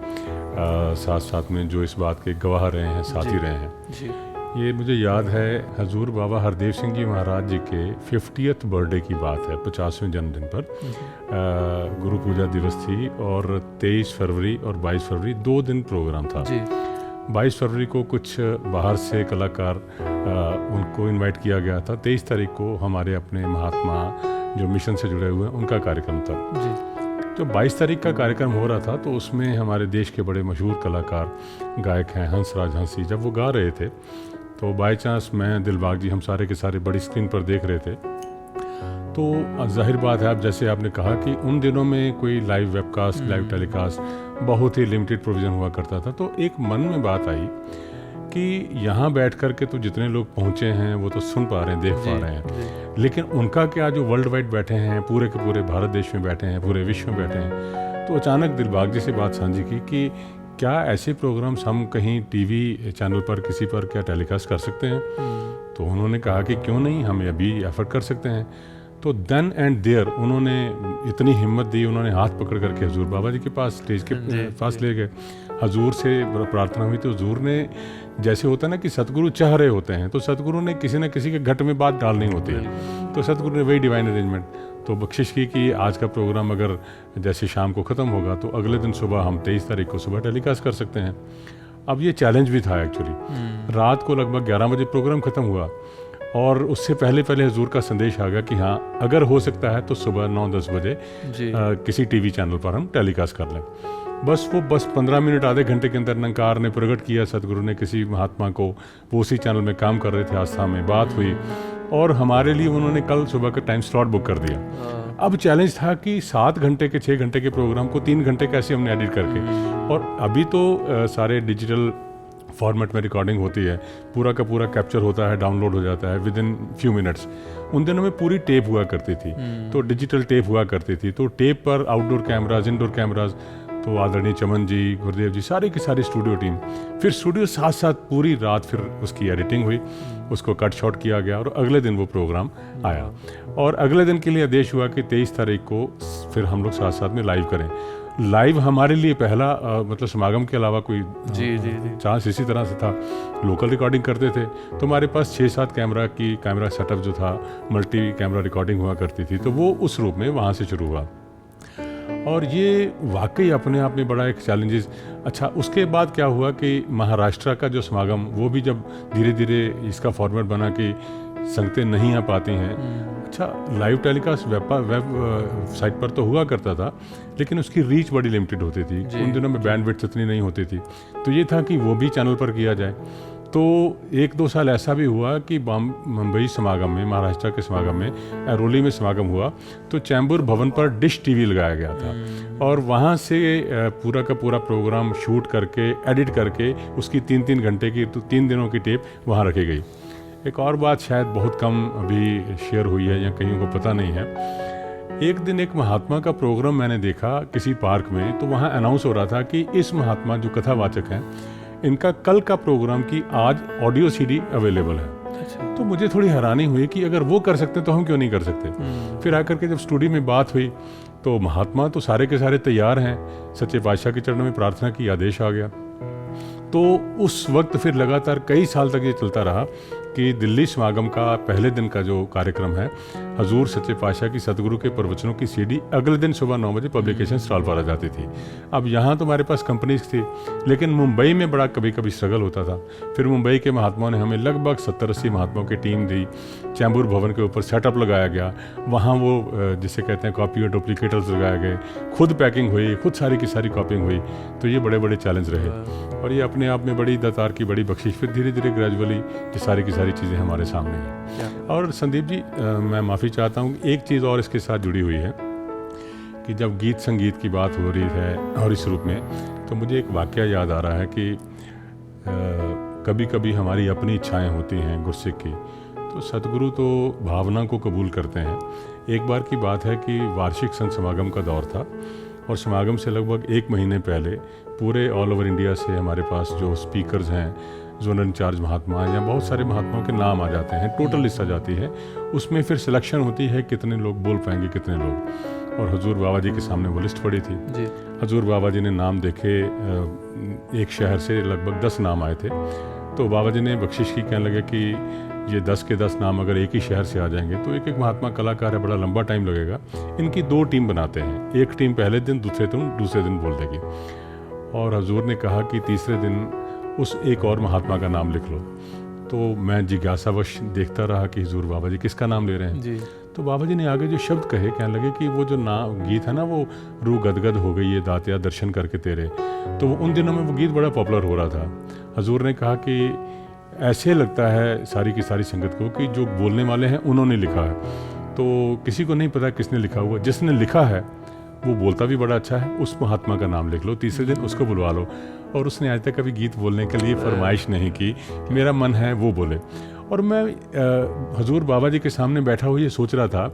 साथ साथ में, जो इस बात के गवाह रहे हैं, साथी रहे हैं जी। ये मुझे याद है हजूर बाबा हरदेव सिंह जी महाराज जी के 50th बर्थडे की बात है, 50वें जन्मदिन पर गुरु पूजा दिवस थी, और 23 फरवरी और 22 फरवरी 2 दिन प्रोग्राम था जी। 22 फरवरी को कुछ बाहर से कलाकार उनको इनवाइट किया गया था। 23 तारीख को हमारे अपने महात्मा जो मिशन से जुड़े हुए हैं उनका कार्यक्रम था जी। तो 22 तारीख का कार्यक्रम हो रहा था, तो उसमें हमारे देश के बड़े मशहूर कलाकार गायक हैं हंसराज हंसी, जब वो गा रहे थे तो बाई चांस मैं, दिलबाग जी, हम सारे के सारे बड़ी स्क्रीन पर देख रहे थे। तो जाहिर बात है, आप जैसे आपने कहा कि उन दिनों में कोई लाइव वेबकास्ट, लाइव टेलीकास्ट बहुत ही लिमिटेड प्रोविज़न हुआ करता था। तो एक मन में बात आई कि यहाँ बैठ कर के तो जितने लोग पहुँचे हैं वो तो सुन पा रहे हैं, देख पा रहे हैं, लेकिन उनका क्या जो वर्ल्ड वाइड बैठे हैं, पूरे के पूरे भारत देश में बैठे हैं, पूरे विश्व में बैठे हैं। तो अचानक दिलबाग जी से बात साझी की कि क्या ऐसे प्रोग्राम्स हम कहीं टीवी चैनल पर किसी पर क्या टेलीकास्ट कर सकते हैं? तो उन्होंने कहा कि क्यों नहीं, हम अभी एफर्ट कर सकते हैं। तो देन एंड देयर उन्होंने इतनी हिम्मत दी, उन्होंने हाथ पकड़ करके हजूर बाबा जी के पास स्टेज के पास ले गए। हजूर से प्रार्थना हुई तो हजूर ने, जैसे होता है ना कि सतगुरु चाह रहे होते हैं, तो सतगुरु ने किसी न किसी के घट में बात डालनी होती है। तो सतगुरु ने वही डिवाइन अरेंजमेंट तो बख्शिश की कि आज का प्रोग्राम अगर जैसे शाम को ख़त्म होगा तो अगले दिन सुबह हम 23 तारीख को सुबह टेलीकास्ट कर सकते हैं। अब ये चैलेंज भी था एक्चुअली। रात को लगभग 11 बजे प्रोग्राम ख़त्म हुआ और उससे पहले हजूर का संदेश आ गया कि हाँ, अगर हो सकता है तो सुबह 9-10 बजे किसी टीवी चैनल पर हम टेलीकास्ट कर लें। बस 15 मिनट आधे घंटे के अंदर निरंकार ने प्रकट किया, सतगुरु ने किसी महात्मा को, वो उसी चैनल में काम कर रहे थे, आस्था में बात हुई और हमारे लिए उन्होंने कल सुबह का टाइम स्लॉट बुक कर दिया। अब चैलेंज था कि 7 घंटे के 6 घंटे के प्रोग्राम को 3 घंटे कैसे हमने एडिट करके, और अभी तो सारे डिजिटल फॉर्मेट में रिकॉर्डिंग होती है, पूरा का पूरा कैप्चर होता है, डाउनलोड हो जाता है विद इन फ्यू मिनट्स। उन दिनों में पूरी टेप हुआ करती थी, तो डिजिटल टेप हुआ करती थी, तो टेप पर आउटडोर कैमराज, इंडोर कैमराज, तो आदरणीय चमन जी, गुरुदेव जी, सारी की सारी स्टूडियो टीम, फिर स्टूडियो साथ साथ पूरी रात फिर उसकी एडिटिंग हुई, उसको कट शॉट किया गया और अगले दिन वो प्रोग्राम आया। और अगले दिन के लिए आदेश हुआ कि 23 तारीख को फिर हम लोग साथ साथ में लाइव करें। लाइव हमारे लिए पहला मतलब समागम के अलावा कोई चांस इसी तरह से था। लोकल रिकॉर्डिंग करते थे तो हमारे पास 6-7 कैमरा सेटअप जो था, मल्टी कैमरा रिकॉर्डिंग हुआ करती थी, तो वो उस रूप में वहाँ से शुरू हुआ और ये वाकई अपने आप में बड़ा एक चैलेंजेस। अच्छा, उसके बाद क्या हुआ कि महाराष्ट्र का जो समागम, वो भी जब धीरे धीरे इसका फॉर्मेट बना कि संगतें नहीं आ पाती हैं। अच्छा, लाइव टेलीकास्ट वेब साइट पर तो हुआ करता था, लेकिन उसकी रीच बड़ी लिमिटेड होती थी। उन दिनों में बैंडविड्थ इतनी नहीं होती थी, तो ये था कि वो भी चैनल पर किया जाए। तो 1-2 साल ऐसा भी हुआ कि मुंबई समागम में, महाराष्ट्र के समागम में, अरोली में समागम हुआ तो चैम्बूर भवन पर डिश टीवी लगाया गया था और वहाँ से पूरा का पूरा प्रोग्राम शूट करके, एडिट करके, उसकी 3-3 घंटे की, तो 3 दिनों की टेप वहाँ रखी गई। एक और बात शायद बहुत कम अभी शेयर हुई है या कहीं को पता नहीं है, एक दिन एक महात्मा का प्रोग्राम मैंने देखा किसी पार्क में, तो वहाँ अनाउंस हो रहा था कि इस महात्मा जो कथावाचक हैं, इनका कल का प्रोग्राम की आज ऑडियो CD अवेलेबल है। तो मुझे थोड़ी हैरानी हुई कि अगर वो कर सकते तो हम क्यों नहीं कर सकते। फिर आकर के जब स्टूडियो में बात हुई तो महात्मा तो सारे के सारे तैयार हैं, सच्चे पातशाह के चरणों में प्रार्थना की, आदेश आ गया। तो उस वक्त फिर लगातार कई साल तक ये चलता रहा कि दिल्ली समागम का पहले दिन का जो कार्यक्रम है, हजूर सच्चे पातशाह की सतगुरु के प्रवचनों की CD अगले दिन सुबह 9 बजे पब्लिकेशन स्टॉल पर आ जाती थी। अब यहाँ तो हमारे पास कंपनीज थी, लेकिन मुंबई में बड़ा कभी कभी स्ट्रगल होता था। फिर मुंबई के महात्माओं ने हमें लगभग 70-80 महात्माओं की टीम दी, चैम्बूर भवन के ऊपर सेटअप लगाया गया, वहाँ वो जिसे कहते हैं कॉपी और डुप्लीकेटर्स लगाए गए, खुद पैकिंग हुई, खुद सारी की सारी कॉपिंग हुई। तो ये बड़े बड़े चैलेंज रहे और ये अपने आप में बड़ी दातार की बड़ी बख्शिश। फिर धीरे धीरे ग्रेजुअली ये सारी की सारी चीज़ें हमारे सामने हैं। और संदीप जी, मैं माफ़ी चाहता हूँ, एक चीज़ और इसके साथ जुड़ी हुई है कि जब गीत संगीत की बात हो रही है और इस रूप में, तो मुझे एक वाकया याद आ रहा है कि कभी कभी हमारी अपनी इच्छाएं होती हैं गुरसिक की, तो सतगुरु तो भावना को कबूल करते हैं। एक बार की बात है कि वार्षिक संत समागम का दौर था और समागम से लगभग 1 महीने पहले पूरे ऑल ओवर इंडिया से हमारे पास जो स्पीकर्स हैं, जोनल इंचार्ज महात्मा या बहुत सारे महात्माओं के नाम आ जाते हैं, टोटल लिस्ट आ जाती है। उसमें फिर सिलेक्शन होती है कितने लोग बोल पाएंगे, कितने लोग। और हजूर बाबा जी के सामने वो लिस्ट पड़ी थी जी। हजूर बाबा जी ने नाम देखे, एक शहर से लगभग 10 नाम आए थे। तो बाबा जी ने बख्शिश की, कहने लगे कि ये 10 के 10 नाम अगर एक ही शहर से आ जाएंगे तो एक एक महात्मा कलाकार है, बड़ा लंबा टाइम लगेगा। इनकी 2 टीम बनाते हैं, एक टीम पहले दिन, दूसरे दिन बोल देगी। और हजूर ने कहा कि तीसरे दिन उस एक और महात्मा का नाम लिख लो। तो मैं जिज्ञासावश देखता रहा कि हुजूर बाबा जी किसका नाम ले रहे हैं जी। तो बाबा जी ने आगे जो शब्द कहे, कहने लगे कि वो जो गीत है ना, वो रूह गदगद हो गई है दातिया दर्शन करके तेरे। तो उन दिनों में वो गीत बड़ा पॉपुलर हो रहा था। हजूर ने कहा कि ऐसे लगता है सारी की सारी संगत को कि जो बोलने वाले हैं उन्होंने लिखा है, तो किसी को नहीं पता किसने लिखा हुआ। जिसने लिखा है वो बोलता भी बड़ा अच्छा है, उस महात्मा का नाम लिख लो, तीसरे दिन उसको बुलवा लो। और उसने आज तक कभी गीत बोलने के लिए फरमाइश नहीं की, मेरा मन है वो बोले। और मैं हजूर बाबा जी के सामने बैठा हुआ ये सोच रहा था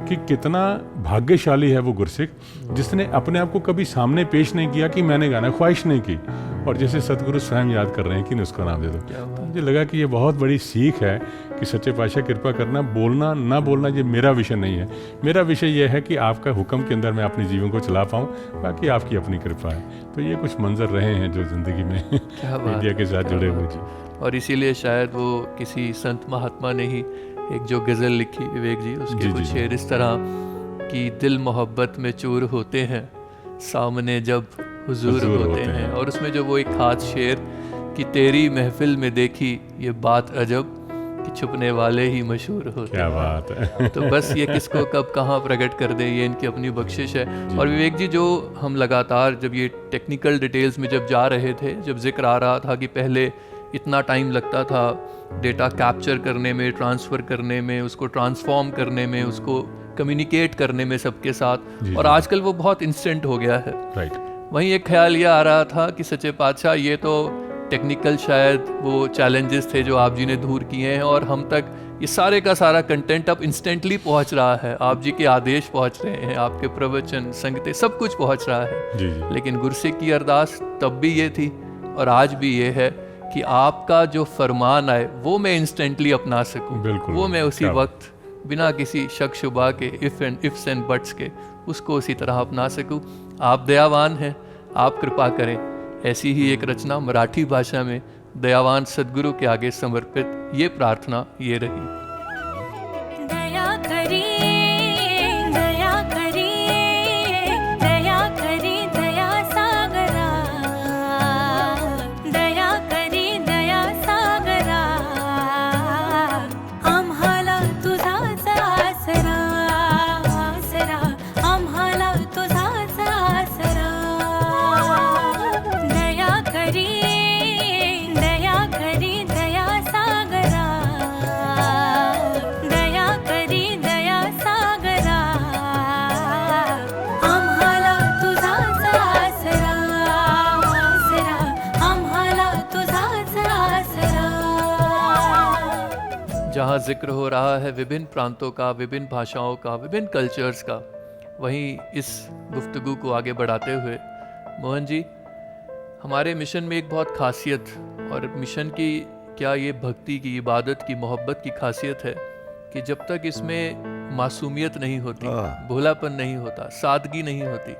कि कितना भाग्यशाली है वो गुरसिक जिसने अपने आप को कभी सामने पेश नहीं किया कि मैंने गाना, ख्वाहिश नहीं की। और जैसे सतगुरु स्वयं याद कर रहे हैं कि उसका नाम दे दो। तो मुझे लगा कि ये बहुत बड़ी सीख है कि सच्चे पातशाह कृपा करना, बोलना ना बोलना ये मेरा विषय नहीं है। मेरा विषय ये है कि आपका हुक्म के अंदर मैं अपने जीवन को चला पाऊँ, बाकी आपकी अपनी कृपा है। तो ये कुछ मंजर रहे हैं जो ज़िंदगी में मीडिया के साथ जुड़े हुए। जी, और इसीलिए शायद वो किसी संत महात्मा ने ही एक जो गज़ल लिखी विवेक जी, उसके जी, कुछ जी। शेर इस तरह कि दिल मोहब्बत में चूर होते हैं, सामने जब हुजूर होते हैं। और उसमें जो वो एक खास शेर कि तेरी महफिल में देखी ये बात अजब कि छुपने वाले ही मशहूर होते क्या हैं। बात है। तो बस ये किसको कब कहाँ प्रकट कर दे, ये इनकी अपनी बख्शिश है। और विवेक जी, जो हम लगातार जब ये टेक्निकल डिटेल्स में जब जा रहे थे, जब जिक्र आ रहा था कि पहले इतना टाइम लगता था डेटा कैप्चर करने में, ट्रांसफ़र करने में, उसको ट्रांसफॉर्म करने में, उसको कम्युनिकेट करने में सबके साथ, जी, और जी। आजकल वो बहुत इंस्टेंट हो गया है। राइट। वहीं एक ख्याल ये आ रहा था कि सच्चे पातशाह ये तो टेक्निकल शायद वो चैलेंजेस थे जो आप जी ने दूर किए हैं, और हम तक ये सारे का सारा कंटेंट अब इंस्टेंटली पहुंच रहा है। आप जी के आदेश पहुंच रहे हैं, आपके प्रवचन, संगतें, सब कुछ पहुंच रहा है। जी, जी। लेकिन गुरसिक की अरदास तब भी ये थी और आज भी ये है कि आपका जो फरमान आए वो मैं इंस्टेंटली अपना सकूं, बिल्कुल, वो मैं उसी क्या बात। वक्त बिना किसी शक शुबा के, इफ्स एंड बट्स के, उसको उसी तरह अपना सकूं। आप दयावान हैं, आप कृपा करें। ऐसी ही एक रचना मराठी भाषा में दयावान सद्गुरु के आगे समर्पित ये प्रार्थना ये रही। दया करी, दया करी, दया करी, दया सागरा, दया करी, दया सागरा, आम्हाला तुझाच आसरा, आसरा, आम्हाला तुझाच आसरा, दया करी, दया करी, दया सागरा, दया करी, दया सागरा, आम्हाला तुझाच आसरा, आसरा, आम्हाला तुझाच आसरा। जहाँ जिक्र हो रहा है विभिन्न प्रांतों का, विभिन्न भाषाओं का, विभिन्न कल्चर्स का, वहीं इस गुफ्तगू को आगे बढ़ाते हुए मोहन जी, हमारे मिशन में एक बहुत खासियत, और मिशन की क्या ये भक्ति की, इबादत की, मोहब्बत की खासियत है कि जब तक इसमें मासूमियत नहीं होती, भोलापन नहीं होता, सादगी नहीं होती,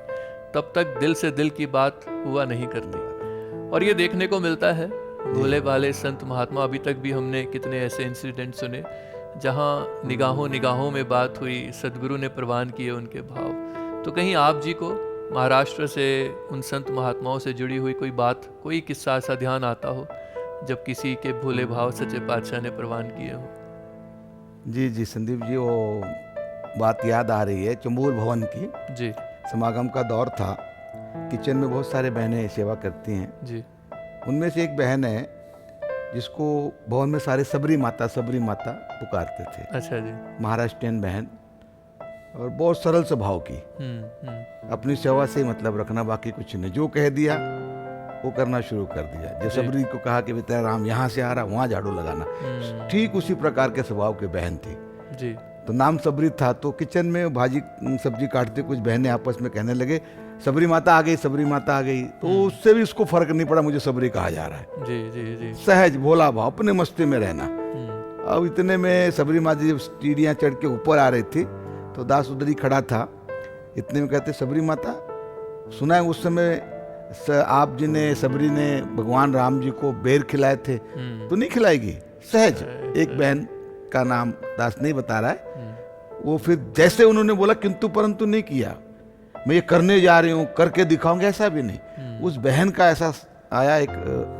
तब तक दिल से दिल की बात हुआ नहीं करती। और ये देखने को मिलता है भोले भाले संत महात्मा, अभी तक भी हमने कितने ऐसे इंसिडेंट सुने जहाँ निगाहों निगाहों में बात हुई, सदगुरु ने प्रवान किए उनके भाव। तो कहीं आप जी को महाराष्ट्र से उन संत महात्माओं से जुड़ी हुई कोई बात, कोई किस्सा ऐसा ध्यान आता हो जब किसी के भोले भाव सच्चे पातशाह ने प्रवान किए हो? जी जी संदीप जी, वो बात याद आ रही है चंबूर भवन की। जी समागम का दौर था, किचन में बहुत सारे बहनें सेवा करती हैं। जी। उनमें से एक बहन है जिसको भवन में सारे सबरी माता पुकारते थे। अच्छा जी। महाराष्ट्रियन बहन, और बहुत सरल स्वभाव की, अपनी सेवा से ही मतलब रखना, बाकी कुछ नहीं। जो कह दिया वो करना शुरू कर दिया। जब सबरी को कहा कि बेटा राम यहाँ से आ रहा, वहाँ झाड़ू लगाना, ठीक उसी प्रकार के स्वभाव की बहन थी। जी। तो नाम सबरी था। तो किचन में भाजी सब्जी काटते कुछ बहनें आपस में कहने लगे सबरी माता आ गई, सबरी माता आ गई। तो उससे भी उसको फर्क नहीं पड़ा, मुझे सबरी कहा जा रहा है। जी जी जी। सहज भोला भाव, अपने मस्ती में रहना। अब इतने में सबरी माता जब सीढ़ियाँ चढ़ के ऊपर आ रही थी तो दास उधर ही खड़ा था। इतने में कहते सबरी माता, सुना है उस समय आप जी ने, सबरी ने भगवान राम जी को बेर खिलाए थे, तो नहीं खिलाएगी? सहज। एक बहन का नाम दास नहीं बता रहा है। वो फिर जैसे उन्होंने बोला किंतु परंतु नहीं किया, मैं ये करने जा रही हूँ, करके दिखाऊंगा, ऐसा भी नहीं। उस बहन का ऐसा आया एक,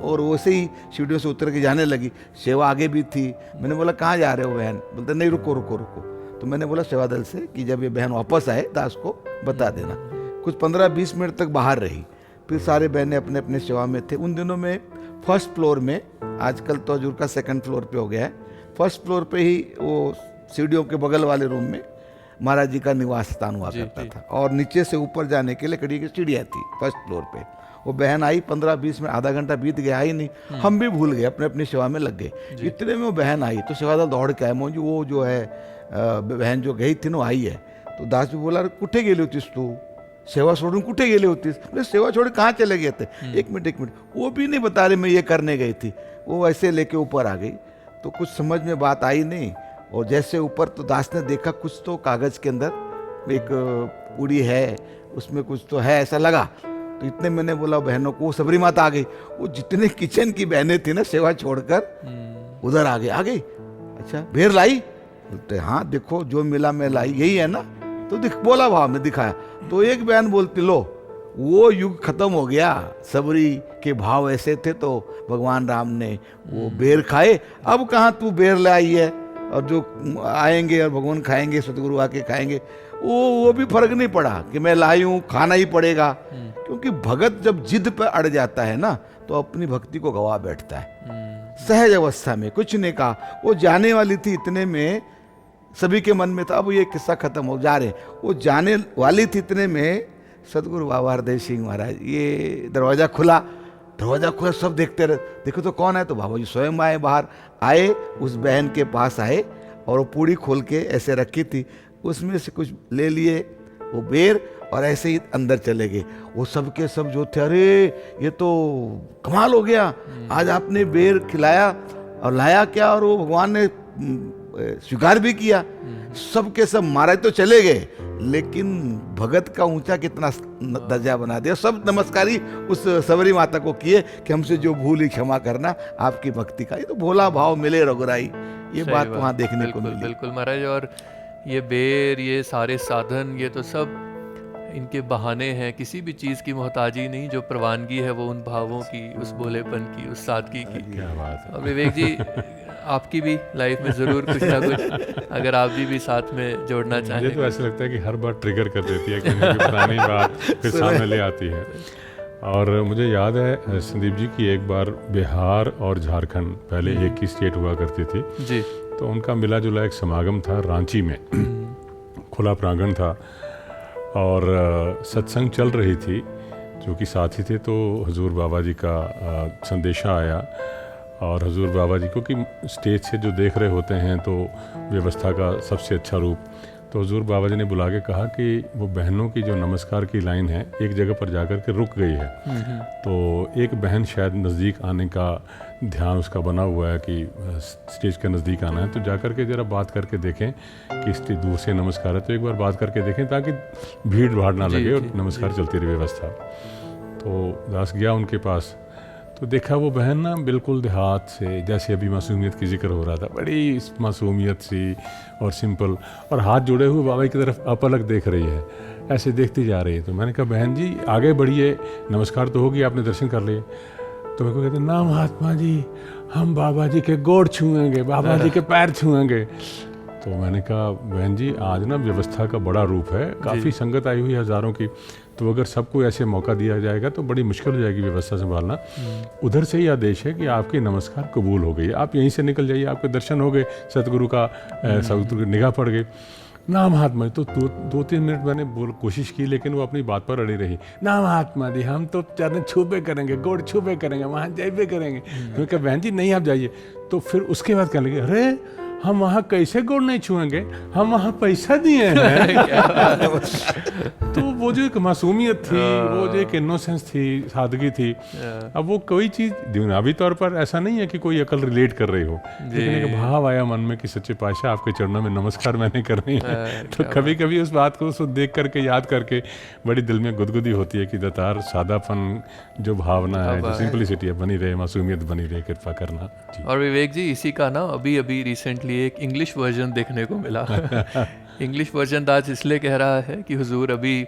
और वैसे ही सीढ़ियों से उतर के जाने लगी। सेवा आगे भी थी। मैंने बोला कहाँ जा रहे हो बहन? बोलते नहीं रुको रुको रुको। तो मैंने बोला सेवा दल से कि जब ये बहन वापस आए दास को बता देना। कुछ 15-20 मिनट तक बाहर रही, फिर सारे बहनें अपने अपने सेवा में थे। उन दिनों में फर्स्ट फ्लोर में, आजकल तो हजूर का सेकंड फ्लोर पे हो गया है, फर्स्ट फ्लोर पे ही वो सीढ़ियों के बगल वाले रूम में महाराज जी का निवास स्थान हुआ करता था। और नीचे से ऊपर जाने के लिए कड़ी की सीढ़ियाँ थी फर्स्ट फ्लोर पे। वो बहन आई, 15-20 मिनट, आधा घंटा बीत गया, आई नहीं। हम भी भूल गए, अपने अपनी सेवा में लग गए। इतने में वो बहन आई तो सेवादार दौड़ के आए, मोहन जी वो जो है बहन जो गई थी ना आई है। तो दास जी बोला कुठे गेली होतीस तू? सेवा सोडून कुठे गेले होतीस? मैं सेवा छोड़ कहाँ चले गए थे? एक मिनट, वो भी नहीं बता रहे मैं ये करने गई थी। वो ऐसे लेके ऊपर आ गई, तो कुछ समझ में बात आई नहीं। और जैसे ऊपर तो दास ने देखा कुछ तो कागज के अंदर एक पूड़ी है, उसमें कुछ तो है ऐसा लगा। तो इतने मैंने बोला बहनों को, सबरी माता आ गई। वो जितने किचन की बहनें थी ना सेवा छोड़कर उधर आ गई। अच्छा बेर लाई? बोलते हाँ देखो जो मिला मैं लाई, यही है ना? तो बोला भाव में दिखाया। तो एक बहन बोलती लो वो युग खत्म हो गया, सबरी के भाव ऐसे थे तो भगवान राम ने वो बेर खाए, अब कहाँ तू बेर लाई है? और जो आएंगे और भगवान खाएंगे, सतगुरु आके खाएंगे, वो भी फर्क नहीं पड़ा कि मैं लाई हूँ, खाना ही पड़ेगा। क्योंकि भगत जब जिद पर अड़ जाता है ना तो अपनी भक्ति को गवा बैठता है। सहज अवस्था में कुछ नहीं कहा, वो जाने वाली थी, इतने में सभी के मन में था अब ये किस्सा खत्म हो जा रहे। वो जाने वाली थी, इतने में सतगुरु बाबा हरदेव सिंह महाराज ये दरवाजा खुला, सब देखते रहे, देखो तो कौन है? तो बाबा जी स्वयं आए, बाहर आए, उस बहन के पास आए और वो पूड़ी खोल के ऐसे रखी थी, उसमें से कुछ ले लिए वो बेर और ऐसे ही अंदर चले गए। वो सब के सब जो थे, अरे ये तो कमाल हो गया, आज आपने बेर खिलाया और लाया क्या, और वो भगवान ने स्वीकार भी किया। सब के सब महाराज तो चले गए, लेकिन भगत का ऊंचा कितना दर्जा बना दिया। सब नमस्कारी उस सबरी माता को किए कि हमसे जो भूली क्षमा करना, आपकी भक्ति का। ये तो भोला भाव मिले रघुराई, ये बात वहाँ देखने को मिली। बिल्कुल महाराज। और ये बेर, ये सारे साधन, ये तो सब इनके बहाने हैं, किसी भी चीज़ की मोहताजी नहीं। जो प्रवानगी है वो उन भावों की, उस भोलेपन की, उस सादगी की। क्या बात है। और विवेक जी आपकी भी लाइफ में ज़रूर कुछ ना कुछ अगर आप भी साथ में जोड़ना चाहें। मुझे तो ऐसा लगता है कि हर बार ट्रिगर कर देती है, कहीं की पुरानी बात फिर सामने ले आती है। और मुझे याद है संदीप जी की एक बार बिहार और झारखंड पहले एक ही स्टेट हुआ करती थी जी, तो उनका मिला जुला एक समागम था रांची में, खुला प्रांगण था और सत्संग चल रही थी। जो कि साथी थे तो हुजूर बाबा जी का संदेशा आया और हुजूर बाबा जी, क्योंकि स्टेज से जो देख रहे होते हैं तो व्यवस्था का सबसे अच्छा रूप, तो हुजूर बाबा जी ने बुला के कहा कि वो बहनों की जो नमस्कार की लाइन है एक जगह पर जाकर के रुक गई है। तो एक बहन शायद नज़दीक आने का ध्यान उसका बना हुआ है कि स्टेज के नज़दीक आना है, तो जाकर के ज़रा बात करके देखें कि स्टेज दूर से नमस्कार है, तो एक बार बात करके देखें ताकि भीड़ भाड़ ना लगे और नमस्कार चलती रही व्यवस्था। तो दास गया उनके पास, तो देखा वो बहन ना बिल्कुल देहात से, जैसे अभी मासूमियत की जिक्र हो रहा था, बड़ी मासूमियत सी और सिंपल, और हाथ जुड़े हुए बाबा की तरफ अपलक देख रही है, ऐसे देखती जा रही है। तो मैंने कहा बहन जी आगे बढ़िए, नमस्कार तो होगी, आपने दर्शन कर लिए। तो मेरे को कहते ना महात्मा जी हम बाबा जी के गोड़ छुएंगे, बाबा जी के पैर छुएंगे। तो मैंने कहा बहन जी आज ना व्यवस्था का बड़ा रूप है, काफ़ी संगत आई हुई हज़ारों की, तो अगर सबको ऐसे मौका दिया जाएगा तो बड़ी मुश्किल हो जाएगी व्यवस्था संभालना। उधर से ही आदेश है कि आपकी नमस्कार कबूल हो गई, आप यहीं से निकल जाइए, आपके दर्शन हो गए, सतगुरु का सतगुरु की निगाह पड़ गई। ना महात्मा तो 2-3 मिनट मैंने कोशिश की, लेकिन वो अपनी बात पर अड़ी रही। ना महात्मा जी हम तो चरण छुपे करेंगे, गोड़ छुपे करेंगे, वहाँ जाइए करेंगे। मैंने कहा बहन जी नहीं आप जाइए। तो फिर उसके बाद कहने लगे अरे हम वहाँ कैसे गोड़ नहीं छुएंगे, हम वहाँ पैसा दिए हैं। तो वो जो एक मासूमियत थी, वो जो एक इनोसेंस थी, सादगी थी, अब वो कोई चीज़ दुनियावी तौर पर ऐसा नहीं है कि कोई अकल रिलेट कर रही हो, लेकिन एक भाव आया मन में कि सच्चे पातशाह आपके चरणों में नमस्कार मैंने करनी है। तो कभी कभी उस बात को देख करके याद करके बड़ी दिल में गुदगुदी होती है कि दातार सादापन जो भावना है, जो सिंपलिसिटी है बनी रहे, मासूमियत बनी रहे, कृपा करना। और विवेक जी इसी का ना अभी रिसेंटली एक इंग्लिश वर्जन देखने को मिला। इंग्लिश वर्जन आज इसलिए कह रहा है कि हुजूर अभी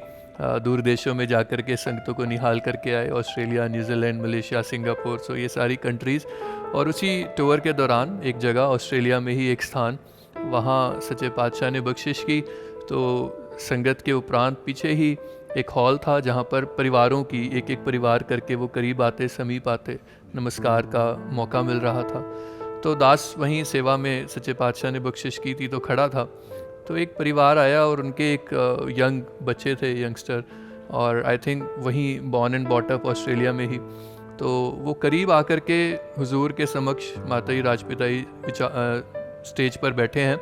दूर देशों में जाकर के संगतों को निहाल करके आए, ऑस्ट्रेलिया, न्यूजीलैंड, मलेशिया, सिंगापुर, सो ये सारी कंट्रीज़। और उसी टूर के दौरान एक जगह ऑस्ट्रेलिया में ही एक स्थान, वहाँ सच्चे पातशाह ने बख्शिश की, तो संगत के उपरांत पीछे ही एक हॉल था जहाँ पर परिवारों की एक एक परिवार करके वो करीब आते, समीप आते, नमस्कार का मौका मिल रहा था। तो दास वहीं सेवा में सच्चे पातशाह ने बख्शिश की थी तो खड़ा था, तो एक परिवार आया और उनके एक यंग बच्चे थे, यंगस्टर, और आई थिंक वहीं born and bought up Australia में ही। तो वो करीब आकर के हुजूर के समक्ष माताजी राजपिताई स्टेज पर बैठे हैं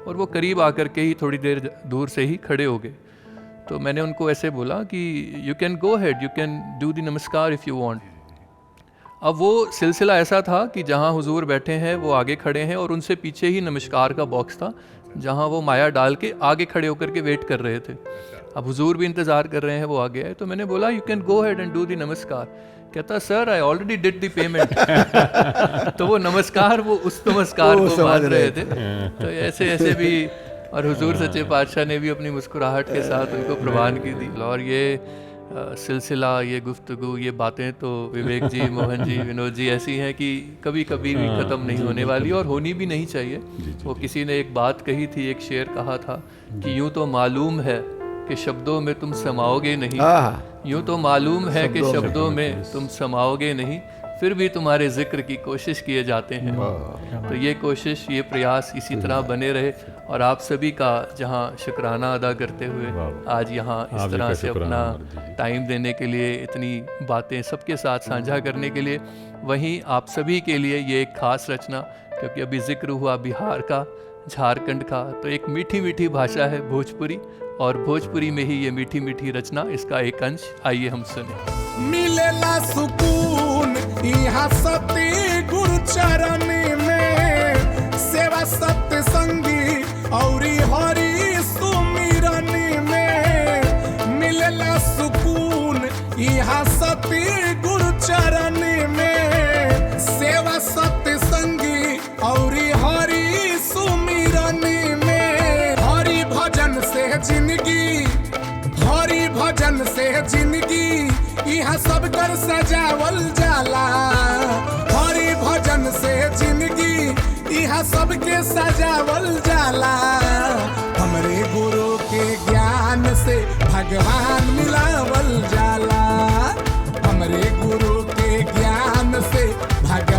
और वो करीब आकर के ही थोड़ी देर दूर से ही खड़े हो गए। तो मैंने उनको ऐसे बोला कि you can go head, you can do the नमस्कार इफ़ यू वांट। अब वो सिलसिला ऐसा था कि जहाँ हुजूर बैठे हैं वो आगे खड़े हैं और उनसे पीछे ही नमस्कार का बॉक्स था जहाँ वो माया डाल के आगे खड़े होकर के वेट कर रहे थे। अब हुजूर भी इंतज़ार कर रहे हैं, वो आगे आए। तो मैंने बोला you can go head and do the नमस्कार। कहता sir I already did the payment. तो वो नमस्कार, वो उस नमस्कार वो को समझ मान रहे रहे थे। तो ऐसे ऐसे भी, और हुजूर सच्चे पातशाह ने भी अपनी मुस्कुराहट के साथ उनको प्रवान की थी। और ये सिलसिला, ये गुफ्तगू, ये बातें तो विवेक जी, मोहन जी, विनोद जी ऐसी हैं कि कभी कभी भी ख़त्म नहीं होने वाली और होनी भी नहीं चाहिए। वो किसी ने एक बात कही थी, एक शेर कहा था कि यूं तो मालूम है कि शब्दों में तुम समाओगे नहीं, यूं तो मालूम है कि शब्दों में तुम समाओगे नहीं, फिर भी तुम्हारे जिक्र की कोशिश किए जाते हैं। तो ये कोशिश, ये प्रयास इसी तरह बने रहे। और आप सभी का जहाँ शुक्राना अदा करते हुए आज यहाँ इस तरह से अपना टाइम देने के लिए, इतनी बातें सबके साथ साझा करने के लिए, वहीं आप सभी के लिए ये एक ख़ास रचना, क्योंकि अभी जिक्र हुआ बिहार का, झारखंड का, तो एक मीठी मीठी भाषा है भोजपुरी, और भोजपुरी में ही ये मीठी मीठी रचना, इसका एक अंश आइए हम सुने। मिलेला सुकून यहाँ सती गुरु चरण में, सेवा सत्य संगी औरी हरि सुमिरन में। मिलेला सुकून यहाँ सती गुरु चरण में, सेवा सत्य संगी औरी हरि सुमिरन में। हरि भजन से जिंदगी, हरि भजन से जिंदगी यहाँ सब कर सजावल जाला। हरि भजन से जिंदगी यहाँ सबके सजावल जाला। हमरे गुरु के ज्ञान से भगवान मिलावल जाला। हमरे गुरु के ज्ञान से भगवान